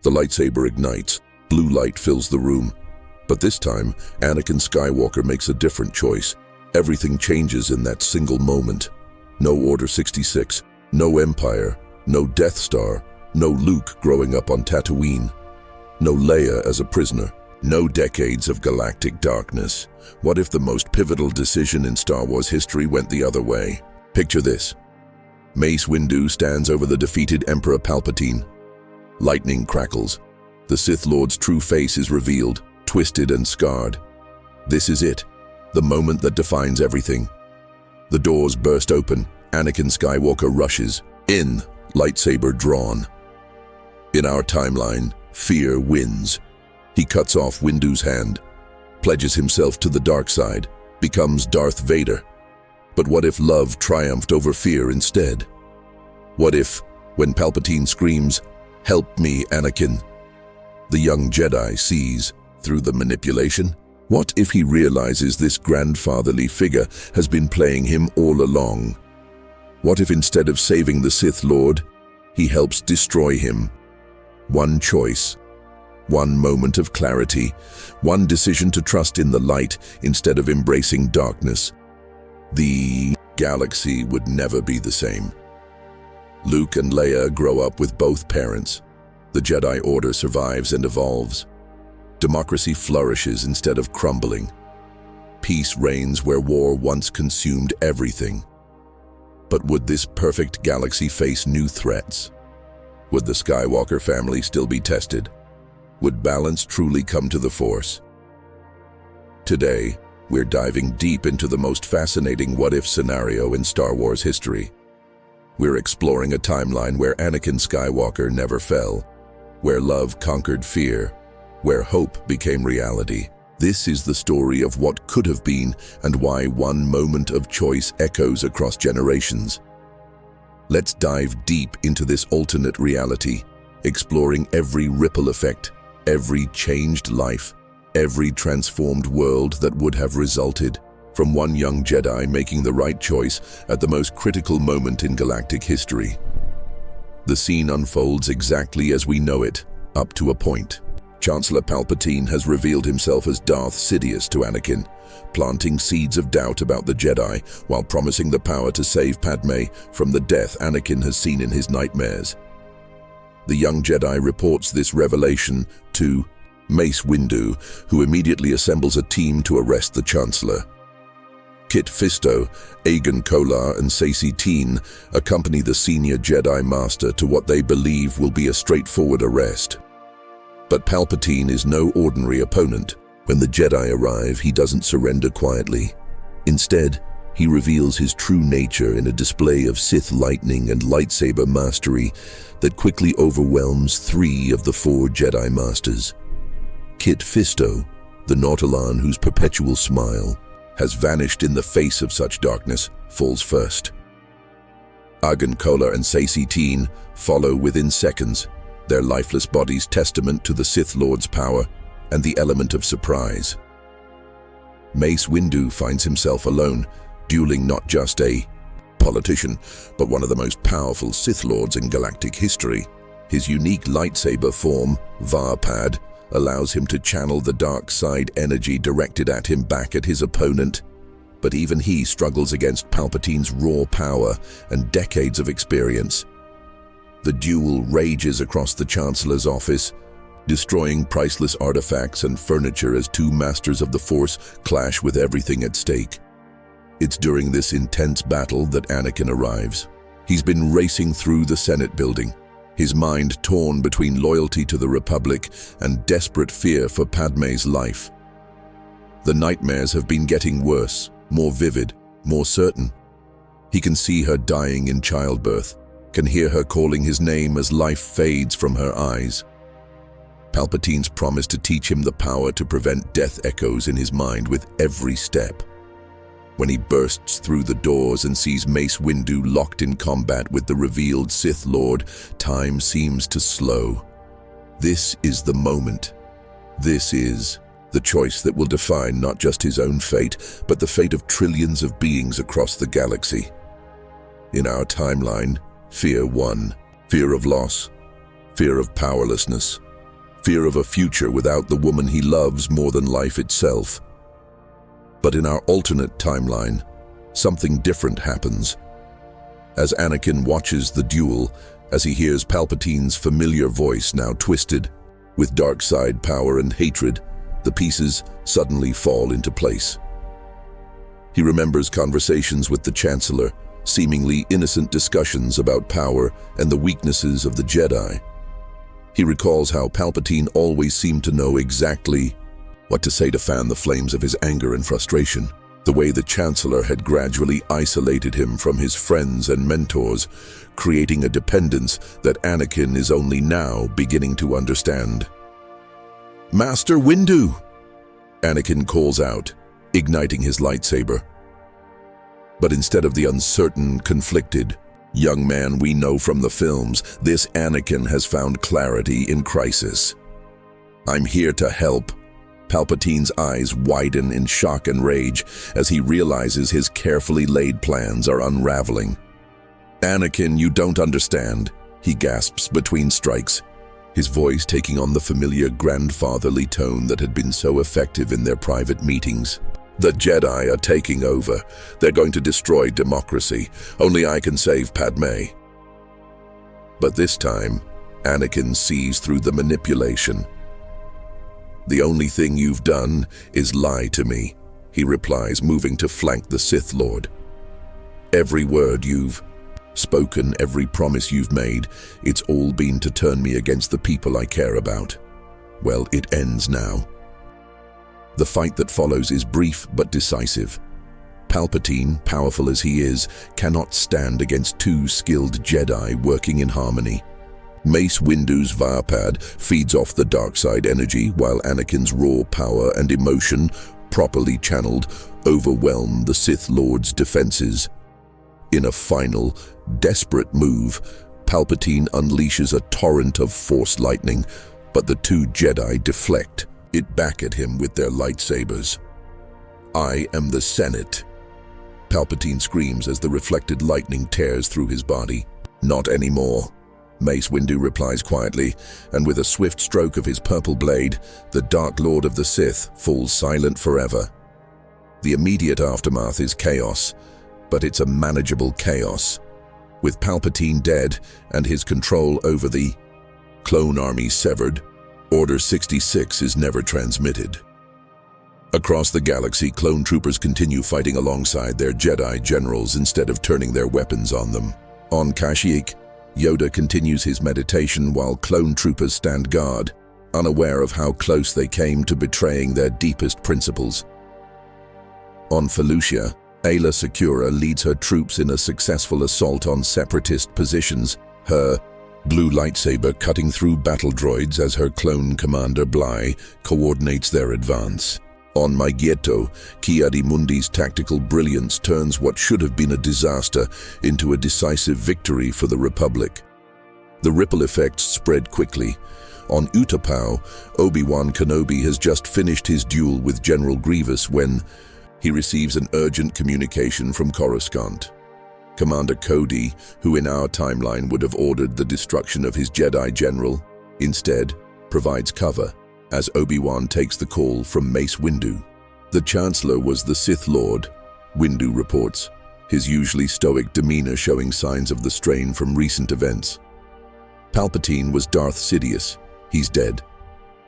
The lightsaber ignites. Blue light fills the room. But this time, Anakin Skywalker makes a different choice. Everything changes in that single moment. No Order 66, no Empire, no Death Star, no Luke growing up on Tatooine, no Leia as a prisoner, no decades of galactic darkness. What if the most pivotal decision in Star Wars history went the other way? Picture this. Mace Windu stands over the defeated Emperor Palpatine. Lightning crackles. The Sith Lord's true face is revealed, twisted and scarred. This is it, the moment that defines everything. The doors burst open. Anakin Skywalker rushes in, lightsaber drawn. In our timeline, fear wins. He cuts off Windu's hand, pledges himself to the dark side, becomes Darth Vader. But what if love triumphed over fear instead? What if, when Palpatine screams, "Help me, Anakin," the young Jedi sees through the manipulation? What if he realizes this grandfatherly figure has been playing him all along? What if instead of saving the Sith Lord, he helps destroy him? One choice, one moment of clarity, one decision to trust in the light instead of embracing darkness. The galaxy would never be the same. Luke and Leia grow up with both parents. The Jedi Order survives and evolves. Democracy flourishes instead of crumbling. Peace reigns where war once consumed everything. But would this perfect galaxy face new threats? Would the Skywalker family still be tested? Would balance truly come to the Force? Today, we're diving deep into the most fascinating what-if scenario in Star Wars history. We're exploring a timeline where Anakin Skywalker never fell, where love conquered fear, where hope became reality. This is the story of what could have been and why one moment of choice echoes across generations. Let's dive deep into this alternate reality, exploring every ripple effect, every changed life, every transformed world that would have resulted from one young Jedi making the right choice at the most critical moment in galactic history. The scene unfolds exactly as we know it, up to a point. Chancellor Palpatine has revealed himself as Darth Sidious to Anakin, planting seeds of doubt about the Jedi while promising the power to save Padme from the death Anakin has seen in his nightmares. The young Jedi reports this revelation to Mace Windu, who immediately assembles a team to arrest the Chancellor. Kit Fisto, Aegon Kolar, and Saesee Tiin accompany the senior Jedi Master to what they believe will be a straightforward arrest. But Palpatine is no ordinary opponent. When the Jedi arrive, he doesn't surrender quietly. Instead, he reveals his true nature in a display of Sith lightning and lightsaber mastery that quickly overwhelms 3 of the 4 Jedi Masters. Kit Fisto, the Nautolan whose perpetual smile has vanished in the face of such darkness, falls first. Aegon Kolar and Saesee Tiin follow within seconds, their lifeless bodies testament to the Sith Lord's power and the element of surprise. Mace Windu finds himself alone, dueling not just a politician, but one of the most powerful Sith Lords in galactic history. His unique lightsaber form, Varpad, allows him to channel the dark side energy directed at him back at his opponent. But even he struggles against Palpatine's raw power and decades of experience. The duel rages across the Chancellor's office, destroying priceless artifacts and furniture as 2 masters of the Force clash with everything at stake. It's during this intense battle that Anakin arrives. He's been racing through the Senate building, his mind torn between loyalty to the Republic and desperate fear for Padme's life. The nightmares have been getting worse, more vivid, more certain. He can see her dying in childbirth, can hear her calling his name as life fades from her eyes. Palpatine's promise to teach him the power to prevent death echoes in his mind with every step. When he bursts through the doors and sees Mace Windu locked in combat with the revealed Sith Lord, time seems to slow. This is the moment. This is the choice that will define not just his own fate, but the fate of trillions of beings across the galaxy. In our timeline, fear won. Fear of loss, fear of powerlessness, fear of a future without the woman he loves more than life itself. But in our alternate timeline, something different happens. As Anakin watches the duel, as he hears Palpatine's familiar voice now twisted, with dark side power and hatred, the pieces suddenly fall into place. He remembers conversations with the Chancellor, seemingly innocent discussions about power and the weaknesses of the Jedi. He recalls how Palpatine always seemed to know exactly what to say to fan the flames of his anger and frustration. The way the Chancellor had gradually isolated him from his friends and mentors, creating a dependence that Anakin is only now beginning to understand. "Master Windu!" Anakin calls out, igniting his lightsaber. But instead of the uncertain, conflicted young man we know from the films, this Anakin has found clarity in crisis. "I'm here to help." Palpatine's eyes widen in shock and rage as he realizes his carefully laid plans are unraveling. "Anakin, you don't understand," he gasps between strikes, his voice taking on the familiar grandfatherly tone that had been so effective in their private meetings. "The Jedi are taking over. They're going to destroy democracy. Only I can save Padme." But this time, Anakin sees through the manipulation. "The only thing you've done is lie to me," he replies, moving to flank the Sith Lord. "Every word you've spoken, every promise you've made, it's all been to turn me against the people I care about. Well, it ends now." The fight that follows is brief but decisive. Palpatine, powerful as he is, cannot stand against two skilled Jedi working in harmony. Mace Windu's Varpad feeds off the dark side energy, while Anakin's raw power and emotion, properly channeled, overwhelm the Sith Lord's defenses. In a final, desperate move, Palpatine unleashes a torrent of Force lightning, but the two Jedi deflect it back at him with their lightsabers. "I am the Senate," Palpatine screams as the reflected lightning tears through his body. "Not anymore," Mace Windu replies quietly, and with a swift stroke of his purple blade, the Dark Lord of the Sith falls silent forever. The immediate aftermath is chaos, but it's a manageable chaos. With Palpatine dead and his control over the clone army severed, Order 66 is never transmitted. Across the galaxy, clone troopers continue fighting alongside their Jedi generals instead of turning their weapons on them. On Kashyyyk, Yoda continues his meditation while clone troopers stand guard, unaware of how close they came to betraying their deepest principles. On Felucia, Aayla Secura leads her troops in a successful assault on separatist positions, her blue lightsaber cutting through battle droids as her clone commander Bly coordinates their advance. On Maigieto, Ki-Adi-Mundi's tactical brilliance turns what should have been a disaster into a decisive victory for the Republic. The ripple effects spread quickly. On Utapau, Obi-Wan Kenobi has just finished his duel with General Grievous when he receives an urgent communication from Coruscant. Commander Cody, who in our timeline would have ordered the destruction of his Jedi general, instead provides cover as Obi-Wan takes the call from Mace Windu. The Chancellor was the Sith Lord, Windu reports, his usually stoic demeanor showing signs of the strain from recent events. Palpatine was Darth Sidious. He's dead.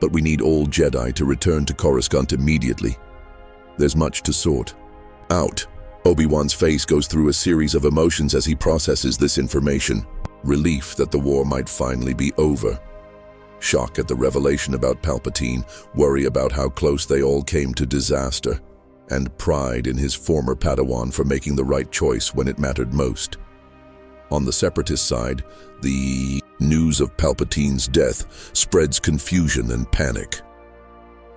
But we need all Jedi to return to Coruscant immediately. There's much to sort out. Obi-Wan's face goes through a series of emotions as he processes this information. Relief that the war might finally be over. Shock at the revelation about Palpatine, worry about how close they all came to disaster, and pride in his former Padawan for making the right choice when it mattered most. On the Separatist side, the news of Palpatine's death spreads confusion and panic.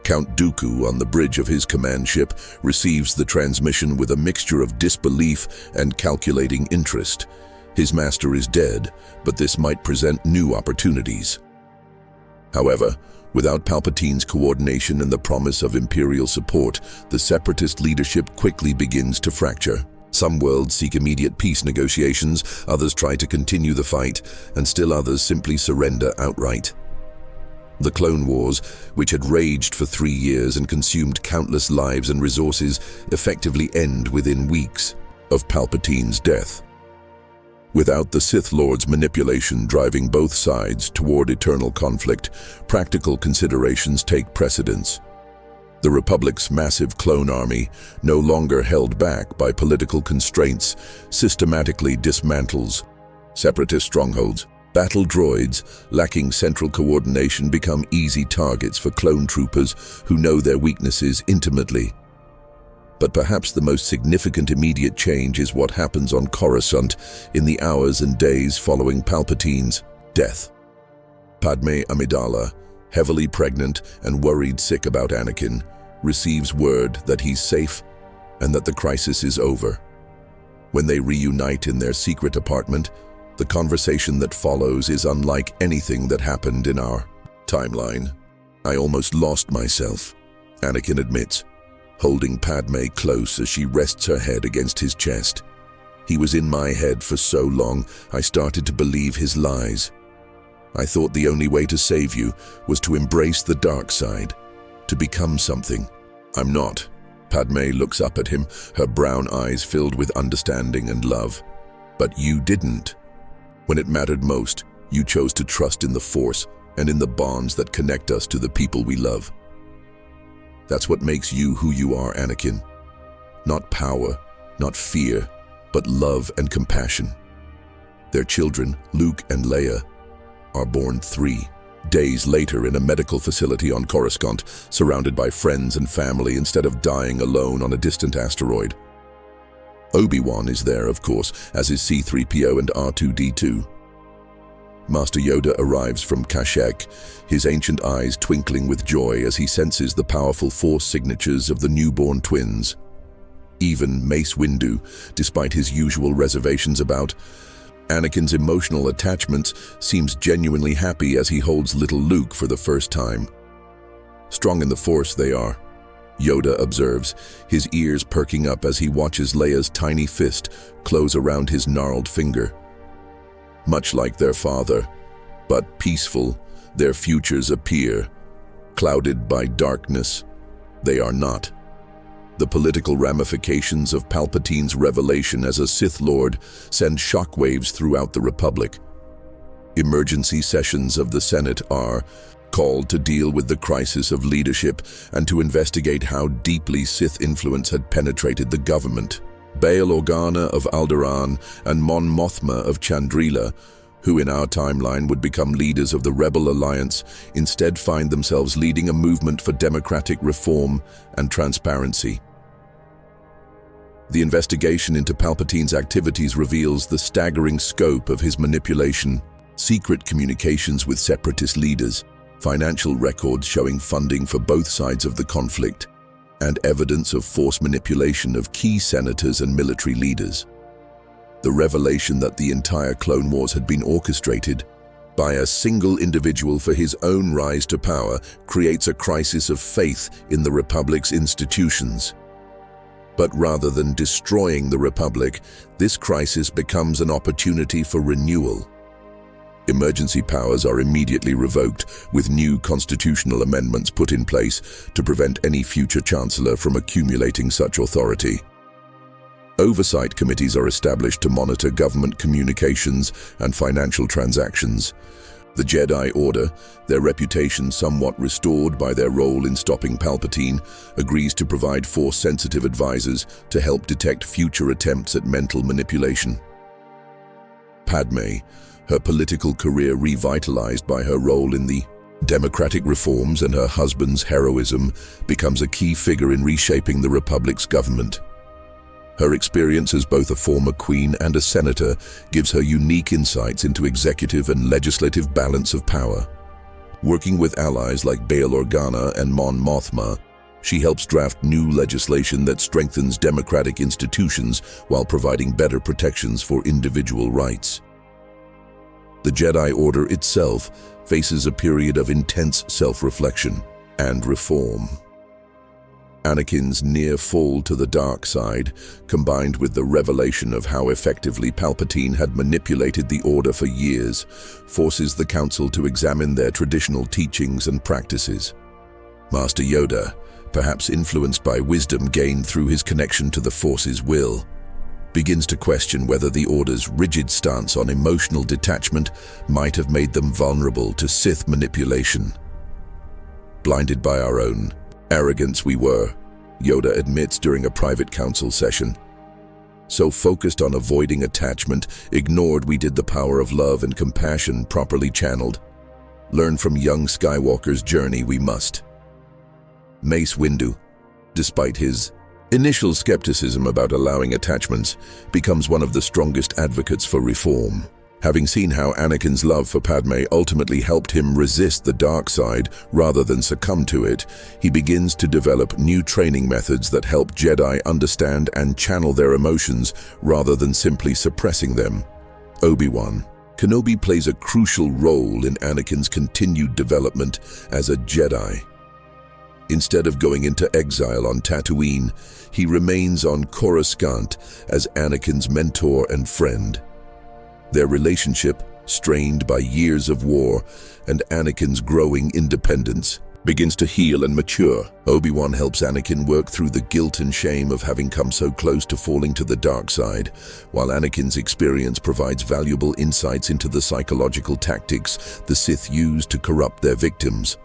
Count Dooku, on the bridge of his command ship, receives the transmission with a mixture of disbelief and calculating interest. His master is dead, but this might present new opportunities. However, without Palpatine's coordination and the promise of Imperial support, the Separatist leadership quickly begins to fracture. Some worlds seek immediate peace negotiations, others try to continue the fight, and still others simply surrender outright. The Clone Wars, which had raged for 3 years and consumed countless lives and resources, effectively end within weeks of Palpatine's death. Without the Sith Lord's manipulation driving both sides toward eternal conflict, practical considerations take precedence. The Republic's massive clone army, no longer held back by political constraints, systematically dismantles separatist strongholds. Battle droids, lacking central coordination, become easy targets for clone troopers who know their weaknesses intimately. But perhaps the most significant immediate change is what happens on Coruscant in the hours and days following Palpatine's death. Padme Amidala, heavily pregnant and worried sick about Anakin, receives word that he's safe and that the crisis is over. When they reunite in their secret apartment, the conversation that follows is unlike anything that happened in our timeline. "I almost lost myself," Anakin admits, holding Padme close as she rests her head against his chest. "He was in my head for so long, I started to believe his lies. I thought the only way to save you was to embrace the dark side, to become something. I'm not." Padme looks up at him, her brown eyes filled with understanding and love. "But you didn't. When it mattered most, you chose to trust in the Force and in the bonds that connect us to the people we love. That's what makes you who you are, Anakin. Not power, not fear, but love and compassion." Their children, Luke and Leia, are born 3 days later in a medical facility on Coruscant, surrounded by friends and family instead of dying alone on a distant asteroid. Obi-Wan is there, of course, as is C-3PO and R2-D2. Master Yoda arrives from Kashyyyk, his ancient eyes twinkling with joy as he senses the powerful Force signatures of the newborn twins. Even Mace Windu, despite his usual reservations about Anakin's emotional attachments, seems genuinely happy as he holds little Luke for the first time. "Strong in the Force they are," Yoda observes, his ears perking up as he watches Leia's tiny fist close around his gnarled finger. Much like their father, but peaceful, their futures appear. Clouded by darkness, they are not. The political ramifications of Palpatine's revelation as a Sith Lord send shockwaves throughout the Republic. Emergency sessions of the Senate are called to deal with the crisis of leadership and to investigate how deeply Sith influence had penetrated the government. Bail Organa of Alderaan and Mon Mothma of Chandrila, who in our timeline would become leaders of the Rebel Alliance, instead find themselves leading a movement for democratic reform and transparency. The investigation into Palpatine's activities reveals the staggering scope of his manipulation: secret communications with separatist leaders, financial records showing funding for both sides of the conflict, and evidence of Force manipulation of key senators and military leaders. The revelation that the entire Clone Wars had been orchestrated by a single individual for his own rise to power creates a crisis of faith in the Republic's institutions. But rather than destroying the Republic, this crisis becomes an opportunity for renewal. Emergency powers are immediately revoked, with new constitutional amendments put in place to prevent any future chancellor from accumulating such authority. Oversight committees are established to monitor government communications and financial transactions. The Jedi Order, their reputation somewhat restored by their role in stopping Palpatine, agrees to provide Force-sensitive advisors to help detect future attempts at mental manipulation. Padme, her political career revitalized by her role in the democratic reforms and her husband's heroism, becomes a key figure in reshaping the Republic's government. Her experience as both a former queen and a senator gives her unique insights into executive and legislative balance of power. Working with allies like Bail Organa and Mon Mothma, she helps draft new legislation that strengthens democratic institutions while providing better protections for individual rights. The Jedi Order itself faces a period of intense self-reflection and reform. Anakin's near fall to the dark side, combined with the revelation of how effectively Palpatine had manipulated the Order for years, forces the Council to examine their traditional teachings and practices. Master Yoda, perhaps influenced by wisdom gained through his connection to the Force's will, begins to question whether the Order's rigid stance on emotional detachment might have made them vulnerable to Sith manipulation. Blinded by our own arrogance we were, Yoda admits during a private council session. So focused on avoiding attachment, ignored we did the power of love and compassion properly channeled. Learn from young Skywalker's journey we must. Mace Windu, despite his initial skepticism about allowing attachments, becomes one of the strongest advocates for reform. Having seen how Anakin's love for Padme ultimately helped him resist the dark side rather than succumb to it, he begins to develop new training methods that help Jedi understand and channel their emotions rather than simply suppressing them. Obi-Wan Kenobi plays a crucial role in Anakin's continued development as a Jedi. Instead of going into exile on Tatooine, he remains on Coruscant as Anakin's mentor and friend. Their relationship, strained by years of war and Anakin's growing independence, begins to heal and mature. Obi-Wan helps Anakin work through the guilt and shame of having come so close to falling to the dark side, while Anakin's experience provides valuable insights into the psychological tactics the Sith use to corrupt their victims.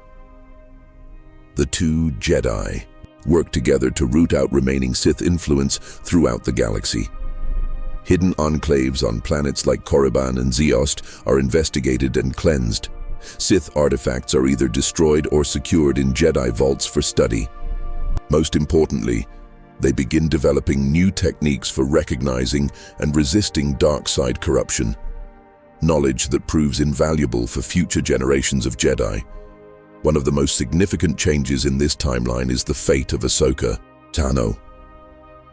The two Jedi work together to root out remaining Sith influence throughout the galaxy. Hidden enclaves on planets like Korriban and Zeost are investigated and cleansed. Sith artifacts are either destroyed or secured in Jedi vaults for study. Most importantly, they begin developing new techniques for recognizing and resisting dark side corruption, knowledge that proves invaluable for future generations of Jedi. One of the most significant changes in this timeline is the fate of Ahsoka Tano.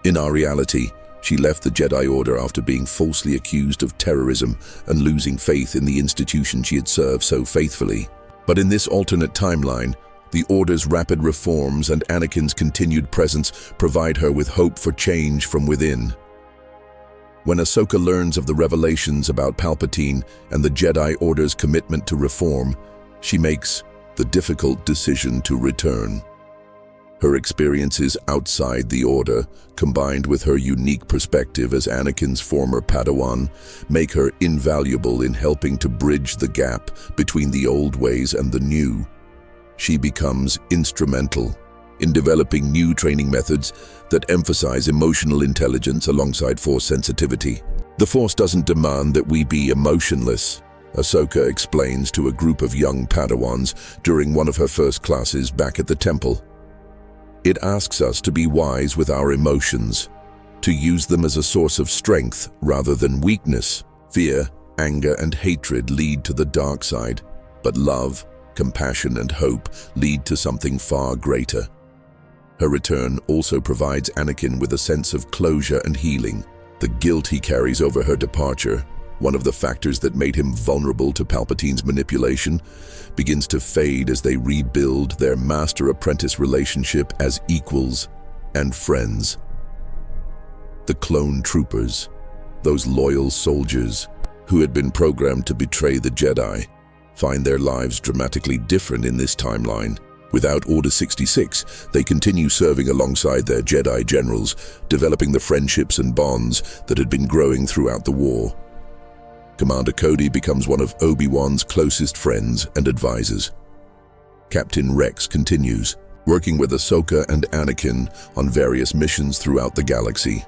In our reality, she left the Jedi Order after being falsely accused of terrorism and losing faith in the institution she had served so faithfully. But in this alternate timeline, the Order's rapid reforms and Anakin's continued presence provide her with hope for change from within. When Ahsoka learns of the revelations about Palpatine and the Jedi Order's commitment to reform, she makes the difficult decision to return. Her experiences outside the Order, combined with her unique perspective as Anakin's former Padawan, make her invaluable in helping to bridge the gap between the old ways and the new. She becomes instrumental in developing new training methods that emphasize emotional intelligence alongside Force sensitivity. The Force doesn't demand that we be emotionless, Ahsoka explains to a group of young Padawans during one of her first classes back at the temple. It asks us to be wise with our emotions, to use them as a source of strength rather than weakness. Fear, anger, and hatred lead to the dark side, but love, compassion, and hope lead to something far greater. Her return also provides Anakin with a sense of closure and healing. The guilt he carries over her departure, one of the factors that made him vulnerable to Palpatine's manipulation, begins to fade as they rebuild their master-apprentice relationship as equals and friends. The clone troopers, those loyal soldiers who had been programmed to betray the Jedi, find their lives dramatically different in this timeline. Without Order 66, they continue serving alongside their Jedi generals, developing the friendships and bonds that had been growing throughout the war. Commander Cody becomes one of Obi-Wan's closest friends and advisors. Captain Rex continues, working with Ahsoka and Anakin on various missions throughout the galaxy.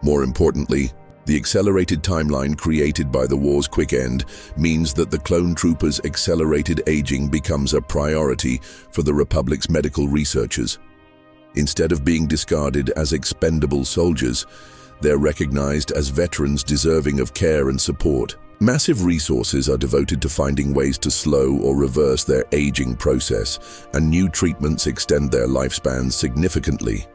More importantly, the accelerated timeline created by the war's quick end means that the clone troopers' accelerated aging becomes a priority for the Republic's medical researchers. Instead of being discarded as expendable soldiers, they're recognized as veterans deserving of care and support. Massive resources are devoted to finding ways to slow or reverse their aging process, and new treatments extend their lifespans significantly.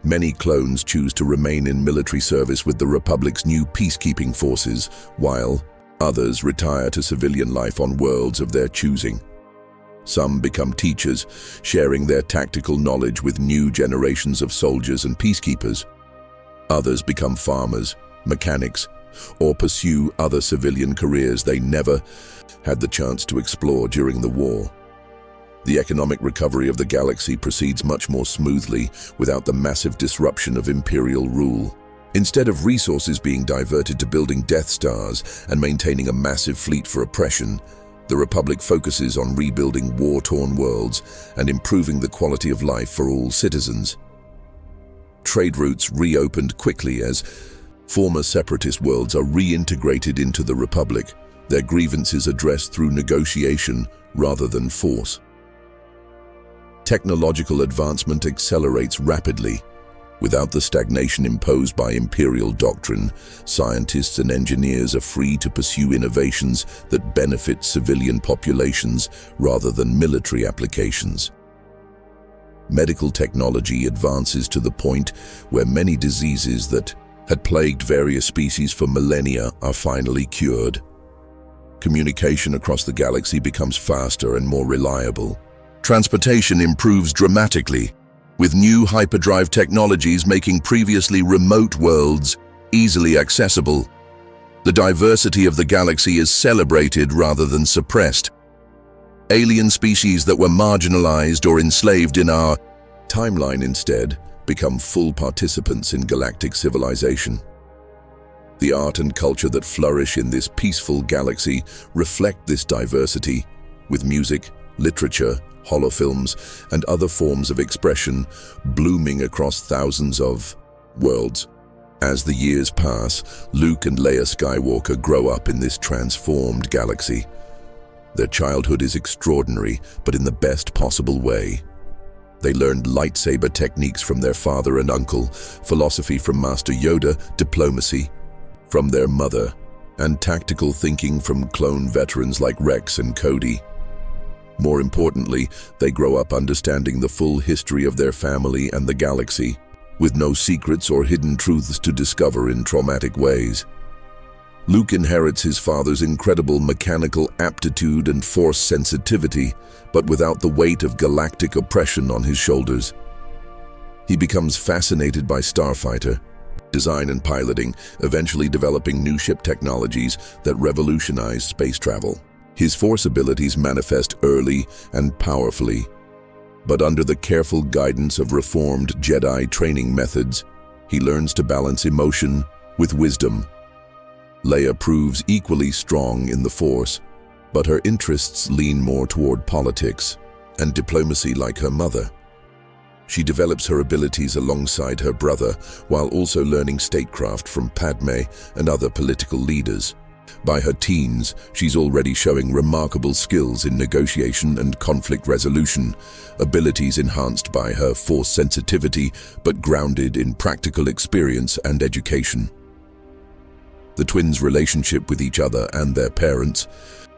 Many clones choose to remain in military service with the Republic's new peacekeeping forces, while others retire to civilian life on worlds of their choosing. Some become teachers, sharing their tactical knowledge with new generations of soldiers and peacekeepers. Others become farmers, mechanics, or pursue other civilian careers they never had the chance to explore during the war. The economic recovery of the galaxy proceeds much more smoothly without the massive disruption of Imperial rule. Instead of resources being diverted to building Death Stars and maintaining a massive fleet for oppression, the Republic focuses on rebuilding war-torn worlds and improving the quality of life for all citizens. Trade routes reopened quickly as former separatist worlds are reintegrated into the Republic, their grievances addressed through negotiation rather than force. Technological advancement accelerates rapidly. Without the stagnation imposed by Imperial doctrine, scientists and engineers are free to pursue innovations that benefit civilian populations rather than military applications. Medical technology advances to the point where many diseases that had plagued various species for millennia are finally cured. Communication across the galaxy becomes faster and more reliable. Transportation improves dramatically, with new hyperdrive technologies making previously remote worlds easily accessible. The diversity of the galaxy is celebrated rather than suppressed. Alien species that were marginalized or enslaved in our timeline instead become full participants in galactic civilization. The art and culture that flourish in this peaceful galaxy reflect this diversity, with music, literature, holofilms, and other forms of expression blooming across thousands of worlds. As the years pass, Luke and Leia Skywalker grow up in this transformed galaxy. Their childhood is extraordinary, but in the best possible way. They learned lightsaber techniques from their father and uncle, philosophy from Master Yoda, diplomacy from their mother, and tactical thinking from clone veterans like Rex and Cody. More importantly, they grow up understanding the full history of their family and the galaxy, with no secrets or hidden truths to discover in traumatic ways. Luke inherits his father's incredible mechanical aptitude and force sensitivity, but without the weight of galactic oppression on his shoulders. He becomes fascinated by starfighter design and piloting, eventually developing new ship technologies that revolutionize space travel. His force abilities manifest early and powerfully, but under the careful guidance of reformed Jedi training methods, he learns to balance emotion with wisdom. Leia proves equally strong in the Force, but her interests lean more toward politics and diplomacy like her mother. She develops her abilities alongside her brother while also learning statecraft from Padme and other political leaders. By her teens, she's already showing remarkable skills in negotiation and conflict resolution, abilities enhanced by her Force sensitivity but grounded in practical experience and education. The twins' relationship with each other and their parents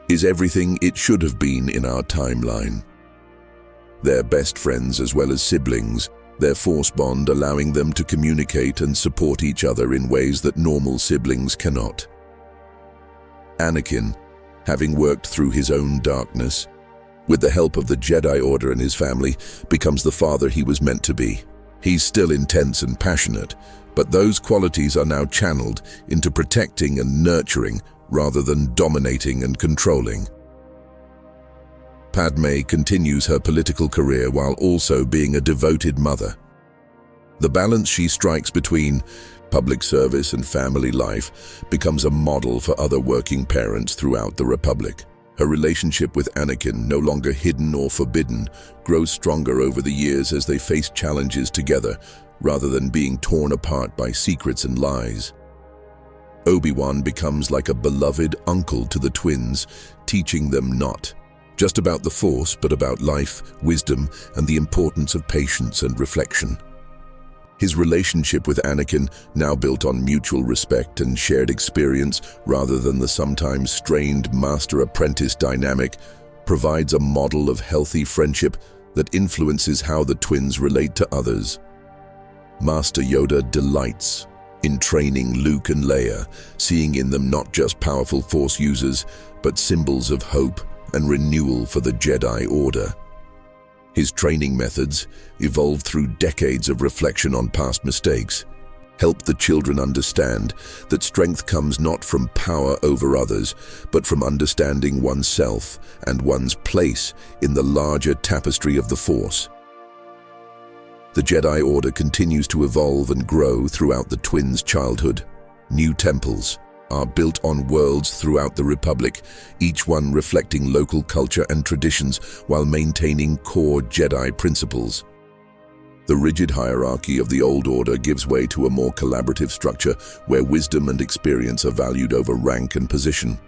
is everything it should have been in our timeline. They're best friends as well as siblings, their Force bond allowing them to communicate and support each other in ways that normal siblings cannot. Anakin, having worked through his own darkness, with the help of the Jedi Order and his family, becomes the father he was meant to be. He's still intense and passionate, but those qualities are now channeled into protecting and nurturing rather than dominating and controlling. Padme continues her political career while also being a devoted mother. The balance she strikes between public service and family life becomes a model for other working parents throughout the Republic. Her relationship with Anakin, no longer hidden or forbidden, grows stronger over the years as they face challenges together, rather than being torn apart by secrets and lies. Obi-Wan becomes like a beloved uncle to the twins, teaching them not just about the Force, but about life, wisdom, and the importance of patience and reflection. His relationship with Anakin, now built on mutual respect and shared experience rather than the sometimes strained master-apprentice dynamic, provides a model of healthy friendship that influences how the twins relate to others. Master Yoda delights in training Luke and Leia, seeing in them not just powerful Force users, but symbols of hope and renewal for the Jedi Order. His training methods, evolved through decades of reflection on past mistakes, help the children understand that strength comes not from power over others, but from understanding oneself and one's place in the larger tapestry of the Force. The Jedi Order continues to evolve and grow throughout the twins' childhood. New temples are built on worlds throughout the Republic, each one reflecting local culture and traditions while maintaining core Jedi principles. The rigid hierarchy of the Old Order gives way to a more collaborative structure where wisdom and experience are valued over rank and position.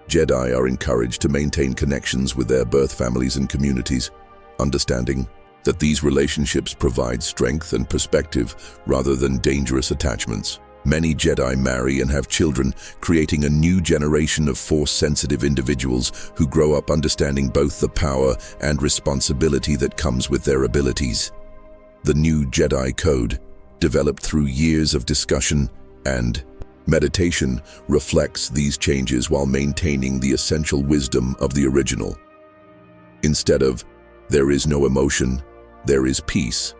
Jedi are encouraged to maintain connections with their birth families and communities, understanding that these relationships provide strength and perspective rather than dangerous attachments. Many Jedi marry and have children, creating a new generation of Force-sensitive individuals who grow up understanding both the power and responsibility that comes with their abilities. The new Jedi Code, developed through years of discussion and meditation, reflects these changes while maintaining the essential wisdom of the original. Instead of, "There is no emotion, there is peace,"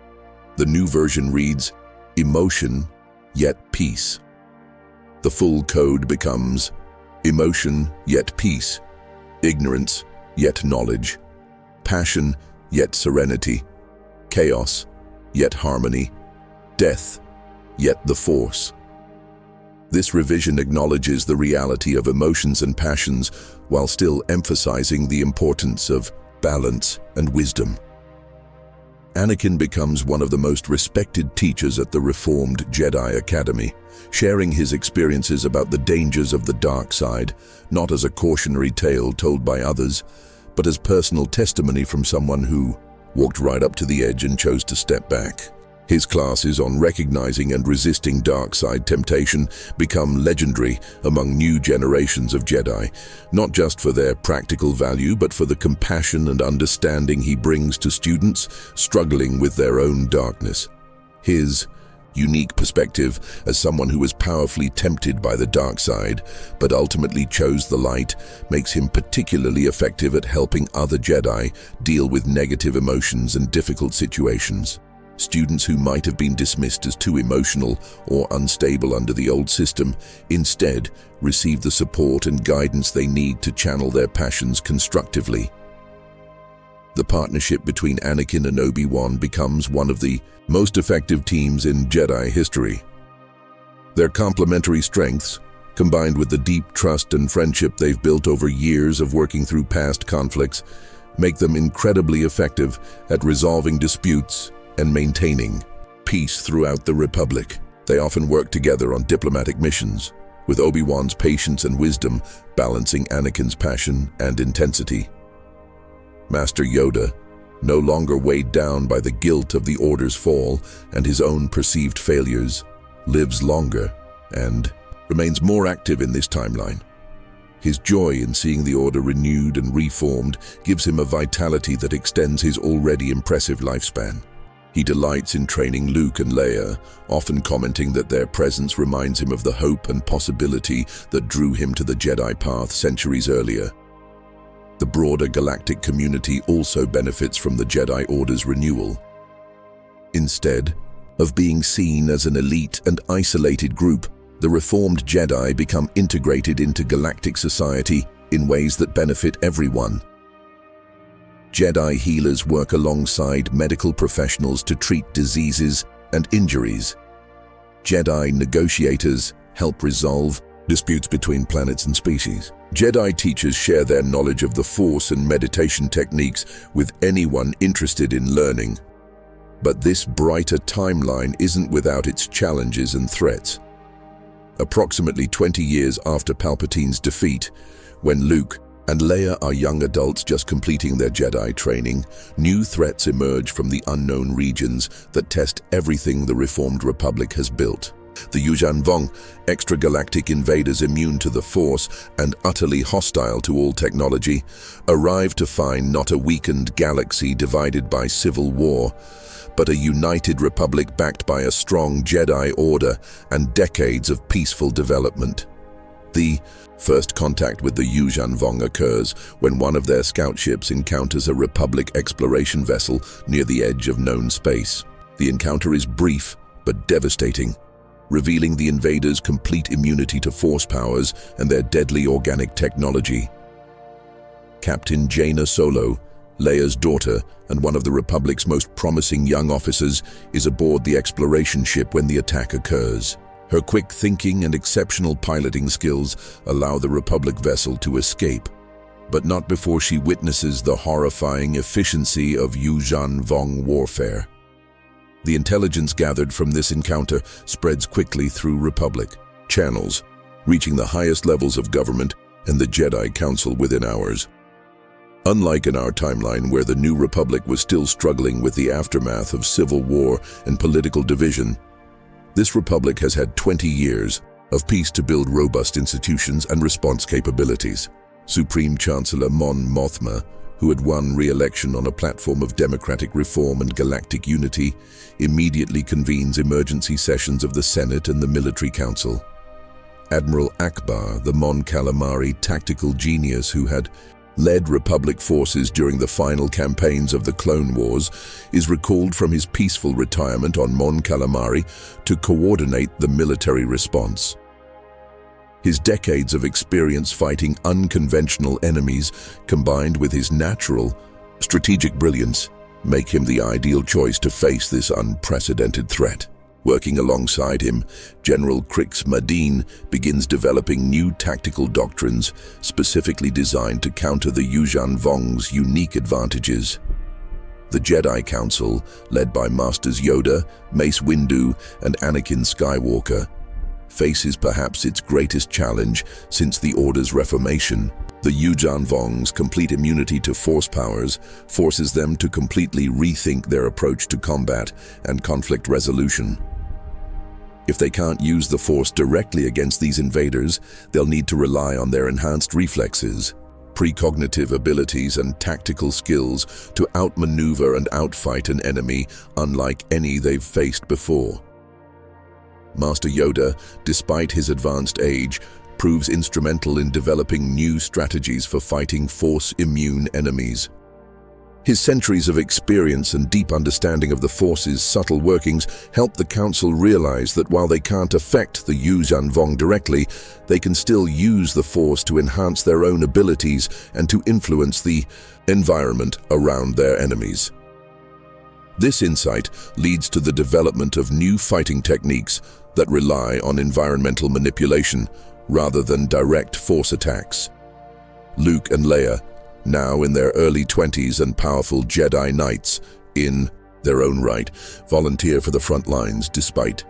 the new version reads, "Emotion, yet peace." The full code becomes, "Emotion, yet peace, ignorance, yet knowledge, passion, yet serenity, chaos, yet harmony, death, yet the Force." This revision acknowledges the reality of emotions and passions while still emphasizing the importance of balance and wisdom. Anakin becomes one of the most respected teachers at the reformed Jedi Academy, sharing his experiences about the dangers of the dark side, not as a cautionary tale told by others, but as personal testimony from someone who walked right up to the edge and chose to step back. His classes on recognizing and resisting dark side temptation become legendary among new generations of Jedi, not just for their practical value, but for the compassion and understanding he brings to students struggling with their own darkness. His unique perspective as someone who was powerfully tempted by the dark side, but ultimately chose the light, makes him particularly effective at helping other Jedi deal with negative emotions and difficult situations. Students who might have been dismissed as too emotional or unstable under the old system instead receive the support and guidance they need to channel their passions constructively. The partnership between Anakin and Obi-Wan becomes one of the most effective teams in Jedi history. Their complementary strengths, combined with the deep trust and friendship they've built over years of working through past conflicts, make them incredibly effective at resolving disputes and maintaining peace throughout the Republic. They often work together on diplomatic missions, with Obi-Wan's patience and wisdom balancing Anakin's passion and intensity. Master Yoda, no longer weighed down by the guilt of the Order's fall and his own perceived failures, lives longer and remains more active in this timeline. His joy in seeing the Order renewed and reformed gives him a vitality that extends his already impressive lifespan. He delights in training Luke and Leia, often commenting that their presence reminds him of the hope and possibility that drew him to the Jedi path centuries earlier. The broader galactic community also benefits from the Jedi Order's renewal. Instead of being seen as an elite and isolated group, the reformed Jedi become integrated into galactic society in ways that benefit everyone. Jedi healers work alongside medical professionals to treat diseases and injuries. Jedi negotiators help resolve disputes between planets and species. Jedi teachers share their knowledge of the Force and meditation techniques with anyone interested in learning. But this brighter timeline isn't without its challenges and threats. Approximately 20 years after Palpatine's defeat, when Luke and Leia are young adults just completing their Jedi training, new threats emerge from the unknown regions that test everything the Reformed Republic has built. The Yuuzhan Vong, extragalactic invaders immune to the Force and utterly hostile to all technology, arrive to find not a weakened galaxy divided by civil war, but a united Republic backed by a strong Jedi Order and decades of peaceful development. The first contact with the Yuuzhan Vong occurs when one of their scout ships encounters a Republic exploration vessel near the edge of known space. The encounter is brief but devastating, revealing the invaders' complete immunity to force powers and their deadly organic technology. Captain Jaina Solo, Leia's daughter and one of the Republic's most promising young officers, is aboard the exploration ship when the attack occurs. Her quick thinking and exceptional piloting skills allow the Republic vessel to escape, but not before she witnesses the horrifying efficiency of Yuuzhan Vong warfare. The intelligence gathered from this encounter spreads quickly through Republic channels, reaching the highest levels of government and the Jedi Council within hours. Unlike in our timeline, where the New Republic was still struggling with the aftermath of civil war and political division, this republic has had 20 years of peace to build robust institutions and response capabilities. Supreme Chancellor Mon Mothma, who had won re-election on a platform of democratic reform and galactic unity, immediately convenes emergency sessions of the Senate and the Military Council. Admiral Akbar, the Mon Calamari tactical genius who had led Republic forces during the final campaigns of the Clone Wars, is recalled from his peaceful retirement on Mon Calamari to coordinate the military response. His decades of experience fighting unconventional enemies, combined with his natural strategic brilliance, make him the ideal choice to face this unprecedented threat. Working alongside him, General Krix Madine begins developing new tactical doctrines specifically designed to counter the Yuuzhan Vong's unique advantages. The Jedi Council, led by Masters Yoda, Mace Windu, and Anakin Skywalker, faces perhaps its greatest challenge since the Order's reformation. The Yuuzhan Vong's complete immunity to force powers forces them to completely rethink their approach to combat and conflict resolution. If they can't use the Force directly against these invaders, they'll need to rely on their enhanced reflexes, precognitive abilities, and tactical skills to outmaneuver and outfight an enemy unlike any they've faced before. Master Yoda, despite his advanced age, proves instrumental in developing new strategies for fighting Force-immune enemies. His centuries of experience and deep understanding of the Force's subtle workings help the Council realize that while they can't affect the Yuuzhan Vong directly, they can still use the Force to enhance their own abilities and to influence the environment around their enemies. This insight leads to the development of new fighting techniques that rely on environmental manipulation rather than direct Force attacks. Luke and Leia, now in their early 20s and powerful Jedi Knights, in their own right, volunteer for the front lines despite.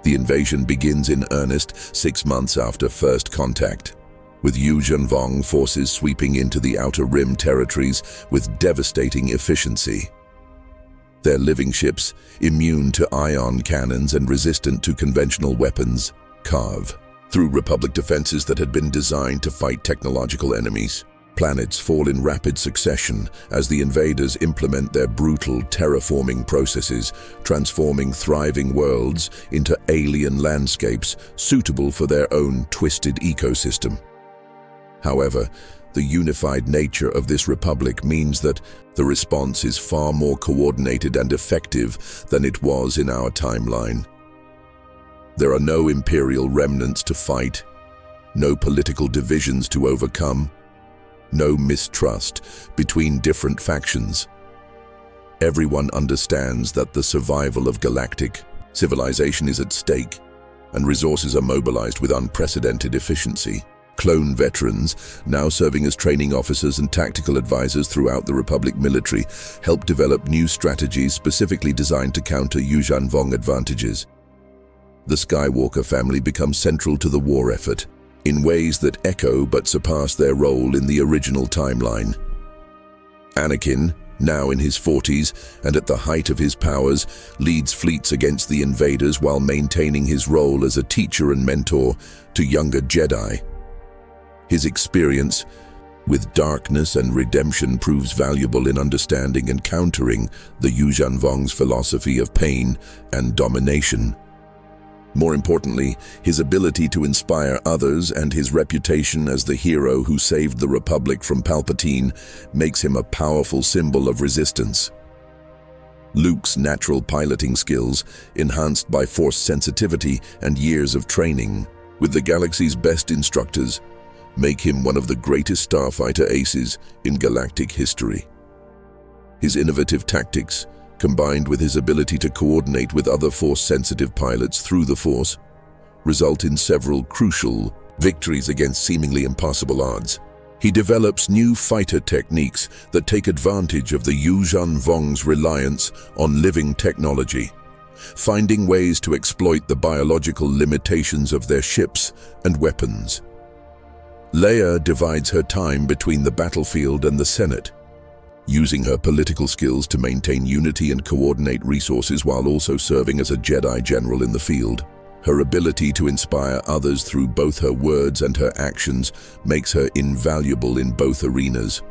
The invasion begins in earnest 6 months after first contact, with Yuuzhan Vong forces sweeping into the Outer Rim territories with devastating efficiency. Their living ships, immune to ion cannons and resistant to conventional weapons, carve through Republic defenses that had been designed to fight technological enemies. Planets fall in rapid succession as the invaders implement their brutal terraforming processes, transforming thriving worlds into alien landscapes suitable for their own twisted ecosystem. However, the unified nature of this republic means that the response is far more coordinated and effective than it was in our timeline. There are no imperial remnants to fight, no political divisions to overcome, no mistrust between different factions. Everyone understands that the survival of galactic civilization is at stake, and resources are mobilized with unprecedented efficiency. Clone veterans, now serving as training officers and tactical advisors throughout the Republic military, help develop new strategies specifically designed to counter Yuuzhan Vong advantages. The Skywalker family becomes central to the war effort, in ways that echo but surpass their role in the original timeline. Anakin, now in his 40s and at the height of his powers, leads fleets against the invaders while maintaining his role as a teacher and mentor to younger Jedi. His experience with darkness and redemption proves valuable in understanding and countering the Yuuzhan Vong's philosophy of pain and domination. More importantly, his ability to inspire others and his reputation as the hero who saved the Republic from Palpatine makes him a powerful symbol of resistance. Luke's natural piloting skills, enhanced by Force sensitivity and years of training with the galaxy's best instructors, make him one of the greatest starfighter aces in galactic history. His innovative tactics, combined with his ability to coordinate with other Force-sensitive pilots through the Force, result in several crucial victories against seemingly impossible odds. He develops new fighter techniques that take advantage of the Yuuzhan Vong's reliance on living technology, finding ways to exploit the biological limitations of their ships and weapons. Leia divides her time between the battlefield and the Senate, using her political skills to maintain unity and coordinate resources while also serving as a Jedi general in the field. Her ability to inspire others through both her words and her actions makes her invaluable in both arenas.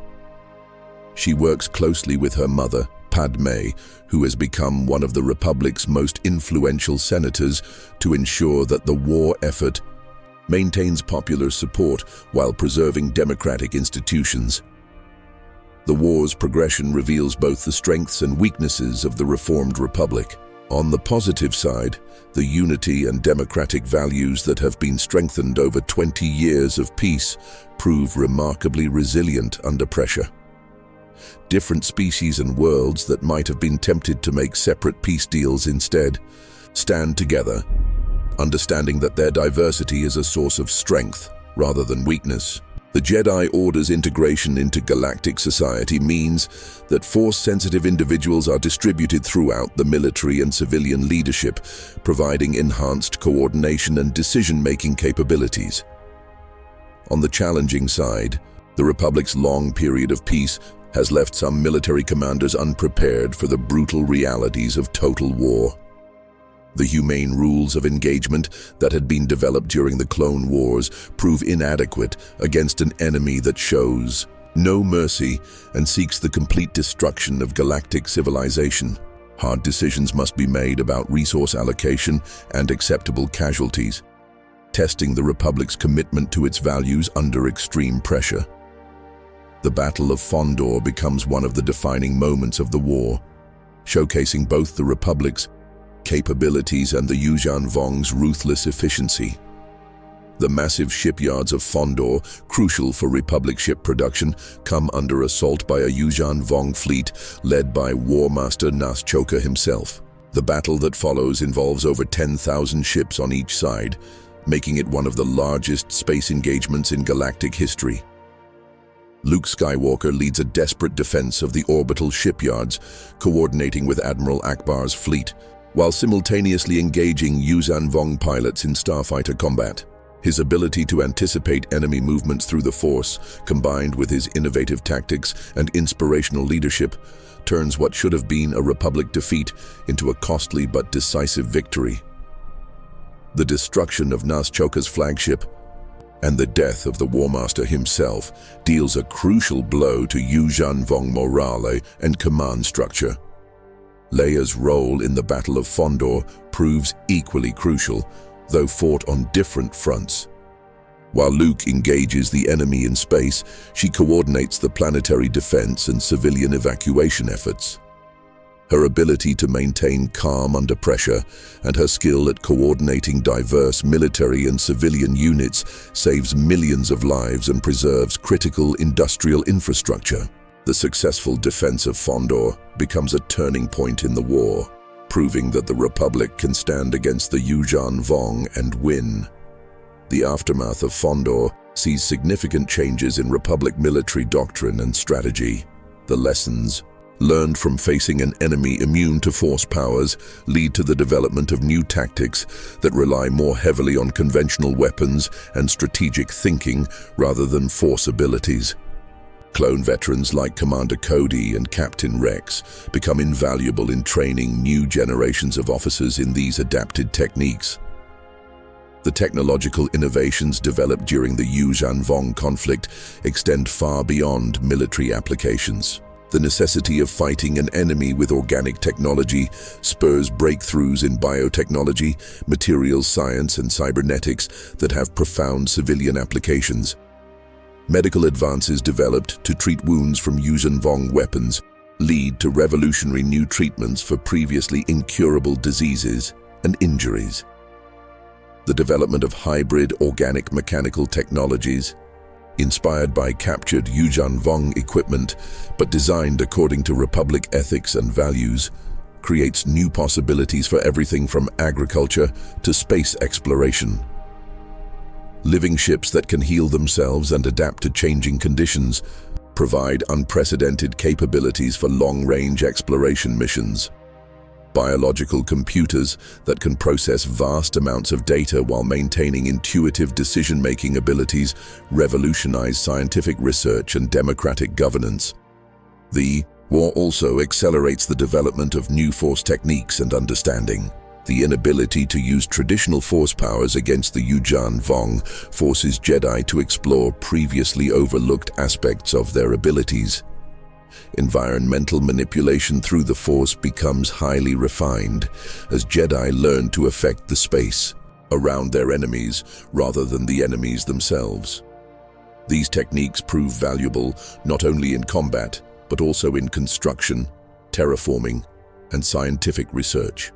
She works closely with her mother, Padme, who has become one of the Republic's most influential senators, to ensure that the war effort maintains popular support while preserving democratic institutions. The war's progression reveals both the strengths and weaknesses of the reformed Republic. On the positive side, the unity and democratic values that have been strengthened over 20 years of peace prove remarkably resilient under pressure. Different species and worlds that might have been tempted to make separate peace deals instead stand together, understanding that their diversity is a source of strength rather than weakness. The Jedi Order's integration into galactic society means that Force-sensitive individuals are distributed throughout the military and civilian leadership, providing enhanced coordination and decision-making capabilities. On the challenging side, the Republic's long period of peace has left some military commanders unprepared for the brutal realities of total war. The humane rules of engagement that had been developed during the Clone Wars prove inadequate against an enemy that shows no mercy and seeks the complete destruction of galactic civilization. Hard decisions must be made about resource allocation and acceptable casualties, testing the Republic's commitment to its values under extreme pressure. The Battle of Fondor becomes one of the defining moments of the war, showcasing both the Republic's capabilities and the Yuuzhan Vong's ruthless efficiency. The massive shipyards of Fondor, crucial for Republic ship production, come under assault by a Yuuzhan Vong fleet led by War Master Nas Choka himself. The battle that follows involves over 10,000 ships on each side, making it one of the largest space engagements in galactic history. Luke Skywalker leads a desperate defense of the orbital shipyards, coordinating with Admiral Akbar's fleet, while simultaneously engaging Yuuzhan Vong pilots in starfighter combat. His ability to anticipate enemy movements through the Force, combined with his innovative tactics and inspirational leadership, turns what should have been a Republic defeat into a costly but decisive victory. The destruction of Nas Choka's flagship and the death of the War Master himself deals a crucial blow to Yuuzhan Vong morale and command structure. Leia's role in the Battle of Fondor proves equally crucial, though fought on different fronts. While Luke engages the enemy in space, she coordinates the planetary defense and civilian evacuation efforts. Her ability to maintain calm under pressure and her skill at coordinating diverse military and civilian units saves millions of lives and preserves critical industrial infrastructure. The successful defense of Fondor becomes a turning point in the war, proving that the Republic can stand against the Yuuzhan Vong and win. The aftermath of Fondor sees significant changes in Republic military doctrine and strategy. The lessons learned from facing an enemy immune to Force powers lead to the development of new tactics that rely more heavily on conventional weapons and strategic thinking rather than Force abilities. Clone veterans like Commander Cody and Captain Rex become invaluable in training new generations of officers in these adapted techniques. The technological innovations developed during the Yuuzhan Vong conflict extend far beyond military applications. The necessity of fighting an enemy with organic technology spurs breakthroughs in biotechnology, materials science, and cybernetics that have profound civilian applications. Medical advances developed to treat wounds from Yuzhan weapons lead to revolutionary new treatments for previously incurable diseases and injuries. The development of hybrid organic mechanical technologies, inspired by captured Yuzhan equipment but designed according to Republic ethics and values, creates new possibilities for everything from agriculture to space exploration. Living ships that can heal themselves and adapt to changing conditions provide unprecedented capabilities for long-range exploration missions. Biological computers that can process vast amounts of data while maintaining intuitive decision-making abilities revolutionize scientific research and democratic governance. The war also accelerates the development of new force techniques and understanding. The inability to use traditional force powers against the Yuzhan forces Jedi to explore previously overlooked aspects of their abilities. Environmental manipulation through the Force becomes highly refined as Jedi learn to affect the space around their enemies rather than the enemies themselves. These techniques prove valuable not only in combat, but also in construction, terraforming, and scientific research.